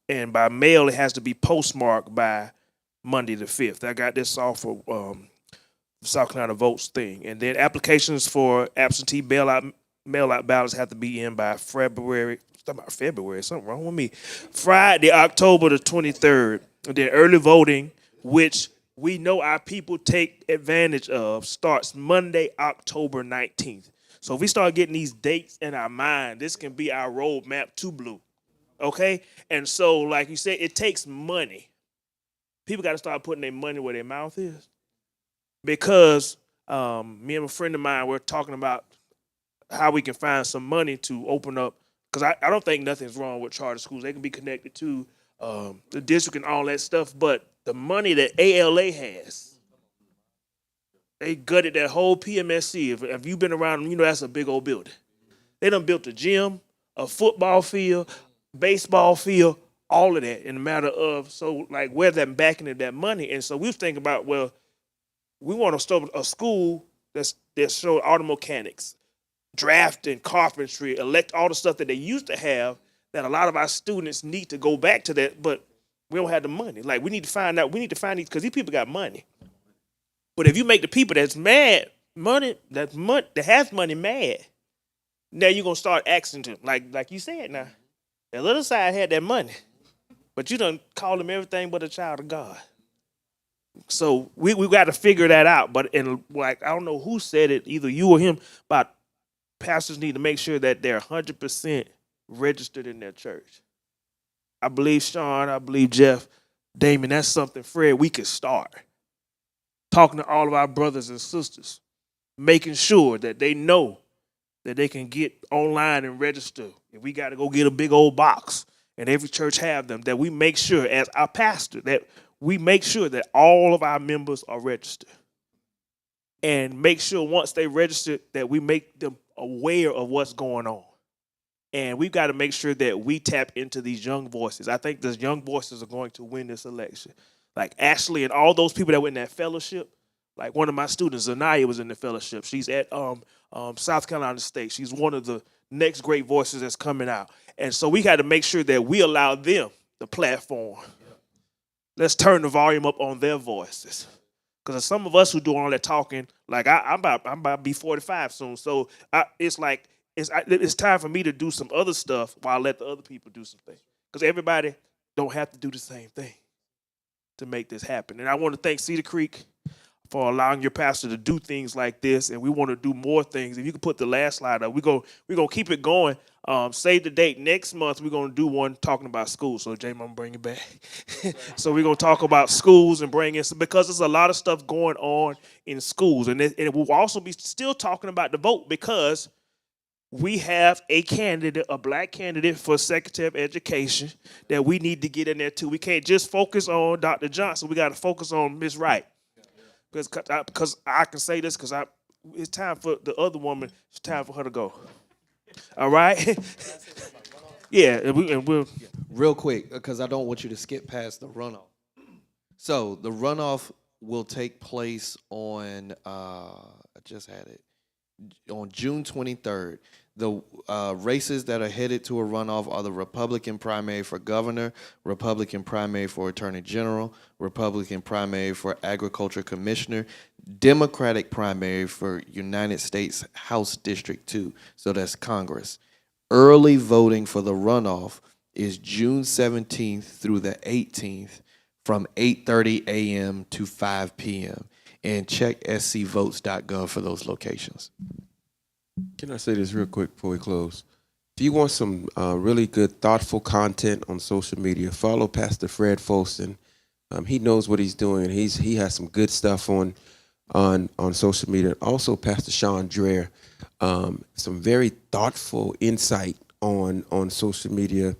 And by mail, it has to be postmarked by Monday the 5th. I got this off of South Carolina Votes thing. And then applications for absentee mail-out ballots have to be in by February. Something wrong with me. Friday, October the 23rd. And then early voting, which we know our people take advantage of, starts Monday, October 19th. So if we start getting these dates in our mind, this can be our roadmap to blue, okay? And so, like you said, it takes money. People got to start putting their money where their mouth is. Because me and a friend of mine, we're talking about how we can find some money to open up, because I don't think nothing's wrong with charter schools. They can be connected to the district and all that stuff, but the money that ALA has, they gutted that whole PMSC. If you've been around them, that's a big old building. They done built a gym, a football field, baseball field, all of that in a matter of, so like where's that backing of that money? And so we was thinking about, well, we want to start a school that show auto mechanics, drafting, carpentry, all the stuff that they used to have, that a lot of our students need to go back to that, but we don't have the money. Like we need to find these, because these people got money. But if you make the people that's mad, that has money mad, now you're gonna start asking them, like you said now. That little side had that money, but you done call them everything but a child of God. So we got to figure that out. But I don't know who said it, either you or him, about pastors need to make sure that they're 100% registered in their church. I believe Sean, I believe Jeff, Damon, that's something, Fred, we could start. Talking to all of our brothers and sisters, making sure that they know that they can get online and register. If we got to go get a big old box, and every church have them, that we make sure as our pastor that we make sure that all of our members are registered. And make sure once they register that we make them aware of what's going on. And we've got to make sure that we tap into these young voices. I think those young voices are going to win this election. Like Ashley and all those people that were in that fellowship. Like one of my students, Zanaya, was in the fellowship. She's at South Carolina State. She's one of the next great voices that's coming out. And so we got to make sure that we allow them the platform. Let's turn the volume up on their voices. Because some of us who do all that talking, like I'm about to be 45 soon. So it's like it's time for me to do some other stuff while I let the other people do some things. Because everybody don't have to do the same thing to make this happen. And I want to thank Cedar Creek for allowing your pastor to do things like this, and we want to do more things. If you could put the last slide up, we're gonna keep it going. Save the date. Next month, we're going to do one talking about schools. So, Jamie, I'm going to bring it back. So we're going to talk about schools and bring in, because there's a lot of stuff going on in schools. And it will also be still talking about the vote, because we have a candidate, a black candidate for Secretary of Education that we need to get in there, too. We can't just focus on Dr. Johnson. We got to focus on Ms. Wright. Because I can say this, because it's time for the other woman, it's time for her to go. All right? Yeah, and we'll. Real quick, because I don't want you to skip past the runoff. So the runoff will take place on, I just had it, on June 23rd. The races that are headed to a runoff are the Republican primary for governor, Republican primary for attorney general, Republican primary for agriculture commissioner, Democratic primary for United States House District 2, so that's Congress. Early voting for the runoff is June 17th through the 18th from 8:30 a.m. to 5 p.m. And check scvotes.gov for those locations. Can I say this real quick before we close? If you want some really good, thoughtful content on social media, follow Pastor Fred Folston. He knows what he's doing, and he has some good stuff on social media. Also, Pastor Sean Dreher, some very thoughtful insight on social media,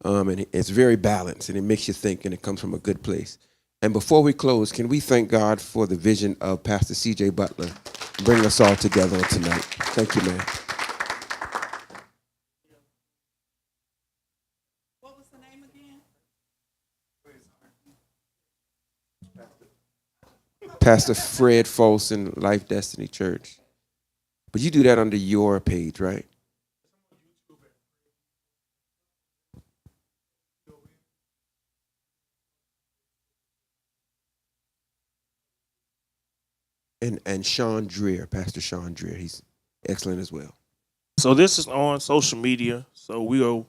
and it's very balanced, and it makes you think, and it comes from a good place. And before we close, can we thank God for the vision of Pastor C.J. Butler bringing us all together tonight? Thank you, man. What was the name again? Pastor Fred Folston, Life Destiny Church. But you do that under your page, right? And Sean Dreher, Pastor Sean Dreher, he's excellent as well. So this is on social media. So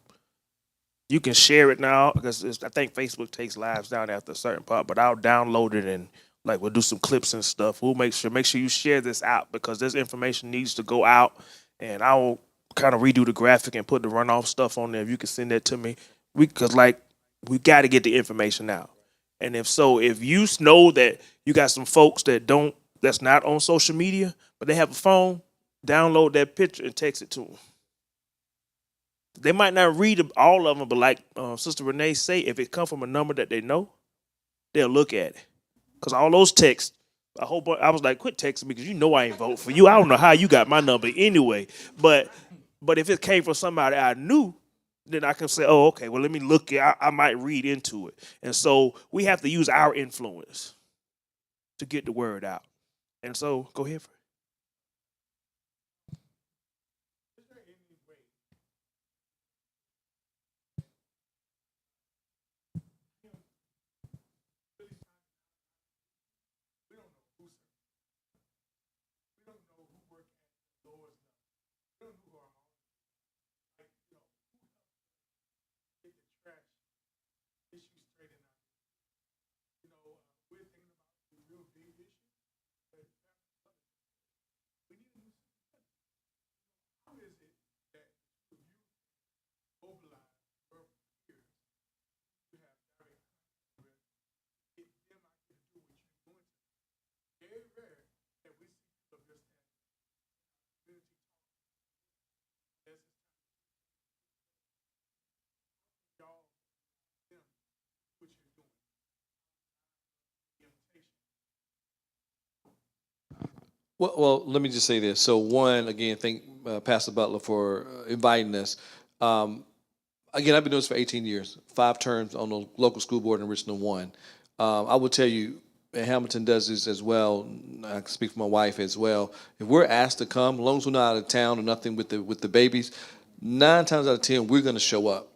you can share it now, because I think Facebook takes lives down after a certain part. But I'll download it, and like we'll do some clips and stuff. We'll make sure you share this out, because this information needs to go out. And I will kind of redo the graphic and put the runoff stuff on there. If you can send that to me, because we got to get the information out. And if you know that you got some folks that's not on social media, but they have a phone, download that picture and text it to them. They might not read all of them, but like Sister Renee say, if it come from a number that they know, they'll look at it. Because all those texts, I was like, quit texting me, because you know I ain't vote for you. I don't know how you got my number anyway. But if it came from somebody I knew, then I can say, oh, okay, well, let me look. I might read into it. And so we have to use our influence to get the word out. And so go ahead. Well, let me just say this. So, one, again, thank Pastor Butler for inviting us. Again, I've been doing this for 18 years, 5 terms on the local school board in Richland 1. I will tell you, and Hamilton does this as well. I can speak for my wife as well. If we're asked to come, as long as we're not out of town or nothing with the babies, 9 times out of 10, we're going to show up.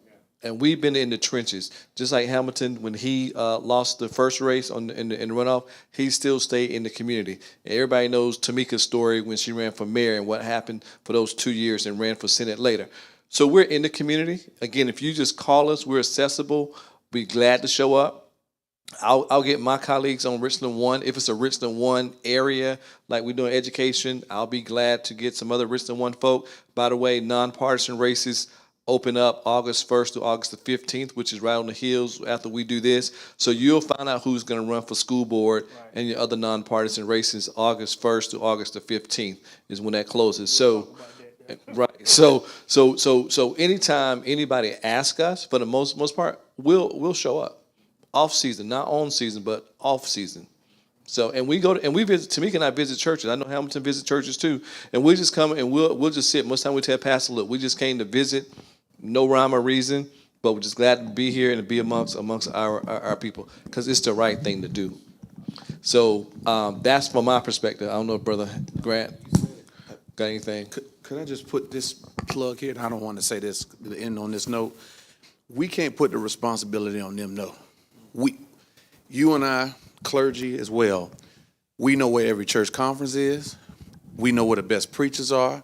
And we've been in the trenches. Just like Hamilton, when he lost the first race in the runoff, he still stayed in the community. And everybody knows Tamika's story when she ran for mayor and what happened for those 2 years and ran for Senate later. So we're in the community. Again, if you just call us, we're accessible. We're glad to show up. I'll get my colleagues on Richland 1. If it's a Richland 1 area, like we're doing education, I'll be glad to get some other Richland 1 folk. By the way, nonpartisan races open up August 1st to August the 15th, which is right on the heels after we do this. So you'll find out who's going to run for school board and your other nonpartisan races August 1st to August the 15th is when that closes. So, right. So anytime anybody asks us, for the most part, we'll show up. Off season, not on season, but off season. So, and we visit. Tamika and I visit churches. I know Hamilton visits churches too, and we just come and we'll just sit. Most time we tell Pastor, look, we just came to visit, no rhyme or reason, but we're just glad to be here and to be amongst our people because it's the right thing to do. So that's from my perspective. I don't know, Brother Grant, got anything? Could I just put this plug here? And I don't want to say this to end on this note. We can't put the responsibility on them, no. You and I, clergy as well, we know where every church conference is. We know where the best preachers are.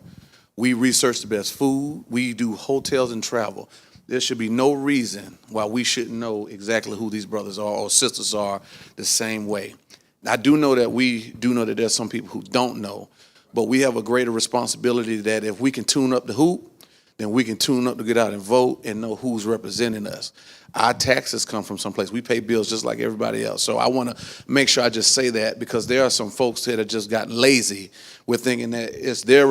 We research the best food. We do hotels and travel. There should be no reason why we shouldn't know exactly who these brothers are or sisters are the same way. I do know that there's some people who don't know, but we have a greater responsibility that if we can tune up the hoop, then we can tune up to get out and vote and know who's representing us. Our taxes come from someplace. We pay bills just like everybody else. So I want to make sure I just say that because there are some folks that have just gotten lazy with thinking that it is their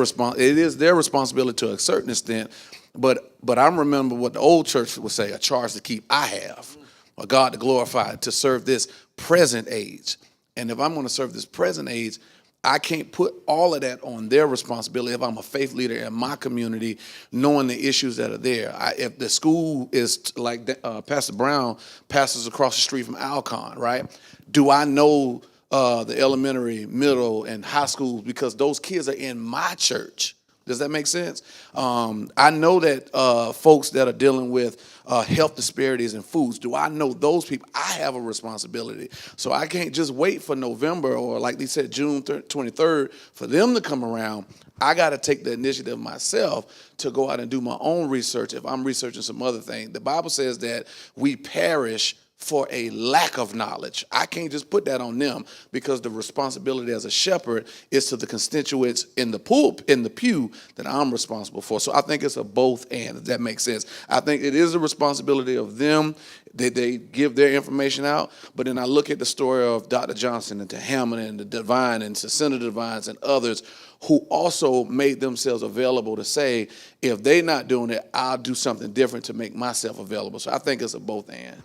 responsibility to a certain extent. But I remember what the old church would say, a charge to keep I have, a God to glorify, to serve this present age. And if I'm going to serve this present age, I can't put all of that on their responsibility if I'm a faith leader in my community, knowing the issues that are there. If the school is like Pastor Brown passes across the street from Alcon, right? Do I know the elementary, middle, and high schools because those kids are in my church? Does that make sense? I know that folks that are dealing with health disparities in foods, do I know those people? I have a responsibility. So I can't just wait for November or like they said, June 23rd for them to come around. I got to take the initiative myself to go out and do my own research if I'm researching some other thing. The Bible says that we perish for a lack of knowledge. I can't just put that on them because the responsibility as a shepherd is to the constituents in the pew that I'm responsible for. So I think it's a both and, if that makes sense. I think it is a responsibility of them that they give their information out, but then I look at the story of Dr. Johnson and to Hammond and the Divine and to Senator Divines and others who also made themselves available to say, if they're not doing it, I'll do something different to make myself available. So I think it's a both and.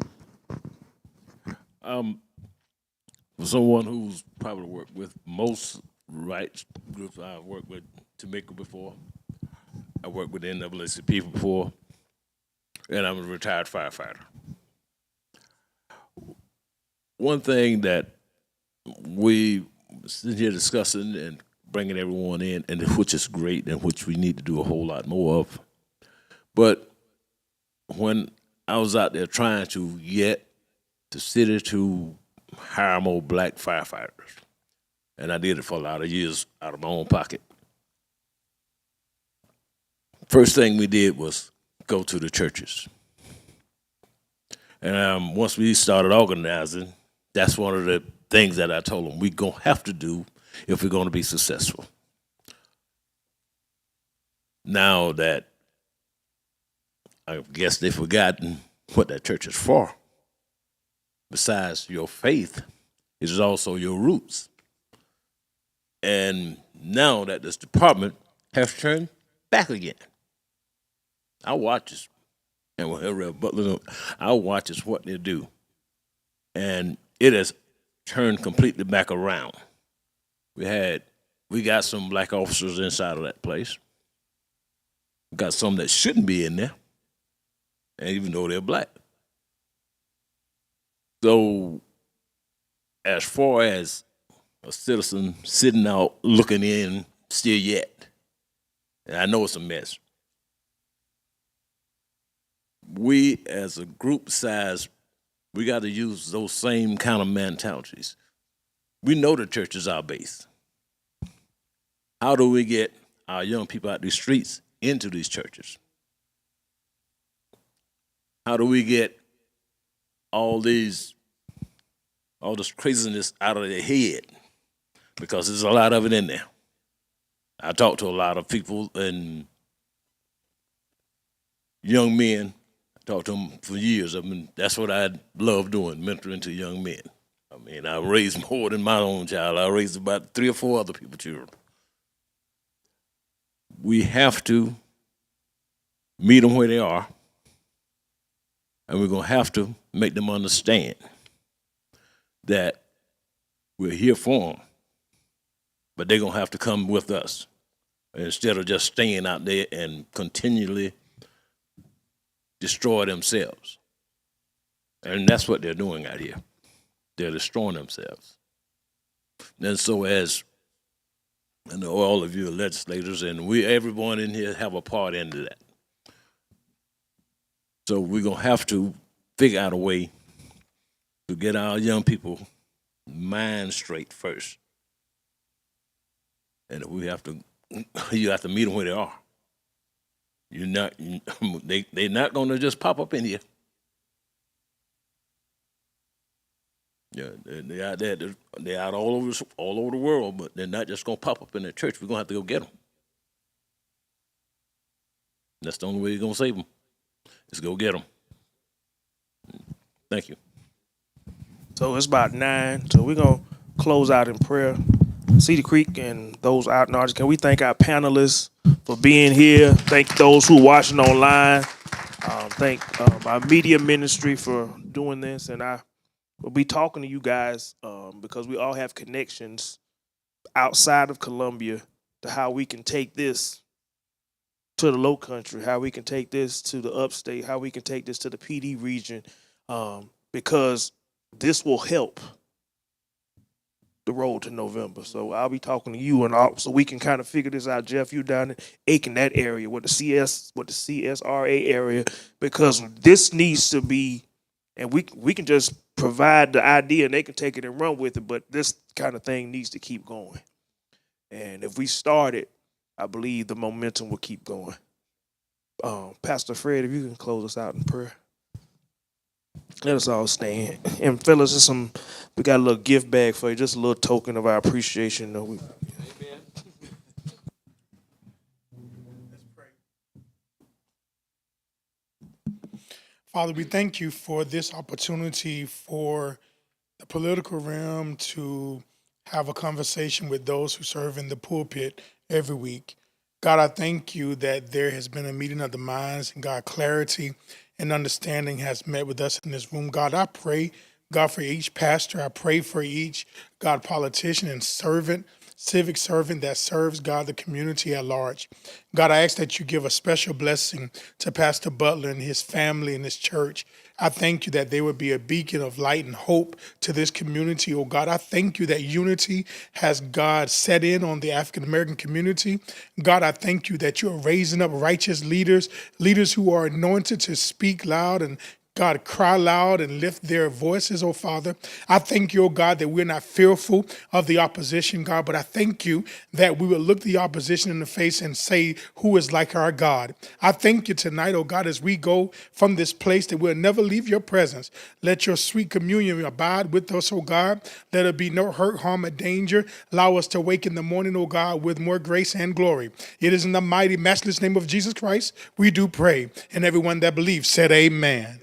For someone who's probably worked with most rights groups, I've worked with Tamika before, I worked with the NAACP before, and I'm a retired firefighter. One thing that we sit here discussing and bringing everyone in, and which is great and which we need to do a whole lot more of, but when I was out there trying to get the city to hire more black firefighters, and I did it for a lot of years out of my own pocket. First thing we did was go to the churches. And once we started organizing, that's one of the things that I told them we're going to have to do if we're going to be successful. Now that I guess they've forgotten what that church is for. Besides your faith, it is also your roots. And now that this department has turned back again, I watch this, and Rev Butler, I watch this what they do, and it has turned completely back around. We we got some black officers inside of that place. We got some that shouldn't be in there, and even though they're black. So, as far as a citizen sitting out looking in still yet, and I know it's a mess, we as a group size, we got to use those same kind of mentalities. We know the church is our base. How do we get our young people out these streets into these churches? How do we get all this craziness out of their head? Because there's a lot of it in there. I talk to a lot of people and young men. I talked to them for years. I mean, that's what I love doing, mentoring to young men. I mean, I raised more than my own child. I raised about 3 or 4 other people's children. We have to meet them where they are, and we're going to have to make them understand that we're here for them, but they're going to have to come with us instead of just staying out there and continually destroy themselves. And that's what they're doing out here. They're destroying themselves. And so as I know all of you are legislators, and everyone in here have a part into that. So we're going to have to figure out a way to get our young people mind straight first. And you have to meet them where they are. They're not going to just pop up in here. Yeah, they're out there. They're out all over the world, but they're not just going to pop up in the church. We're going to have to go get them. That's the only way you're going to save them. Is go get them. Thank you. So it's about 9. So we're going to close out in prayer. Cedar Creek and those out in Arch, can we thank our panelists for being here? Thank those who are watching online. Thank our media ministry for doing this. And I will be talking to you guys because we all have connections outside of Columbia to how we can take this to the low country, how we can take this to the upstate, how we can take this to the PD region, because this will help the road to November. So I'll be talking to you, and so we can kind of figure this out. Jeff, you down in Aiken, that area, with the CSRA area, because this needs to be, and we can just provide the idea and they can take it and run with it, but this kind of thing needs to keep going. And if we start it, I believe the momentum will keep going. Pastor Fred, if you can close us out in prayer. Let us all stand. And fellas, we got a little gift bag for you, just a little token of our appreciation. Amen. Father, we thank you for this opportunity for the political realm to have a conversation with those who serve in the pulpit every week. God, I thank you that there has been a meeting of the minds, and God, clarity and understanding has met with us in this room. God, I pray, God, for each pastor. I pray for each, God, politician and servant, civic servant that serves, God, the community at large. God, I ask that you give a special blessing to Pastor Butler and his family and his church. I thank you that they would be a beacon of light and hope to this community, oh God. I thank you that unity has, God, set in on the African-American community. God, I thank you that you are raising up righteous leaders who are anointed to speak loud and God, cry loud and lift their voices, oh Father. I thank you, oh God, that we're not fearful of the opposition, God, but I thank you that we will look the opposition in the face and say, who is like our God? I thank you tonight, oh God, as we go from this place, that we'll never leave your presence. Let your sweet communion abide with us, oh God. Let there be no hurt, harm, or danger. Allow us to wake in the morning, oh God, with more grace and glory. It is in the mighty, matchless name of Jesus Christ we do pray. And everyone that believes said amen.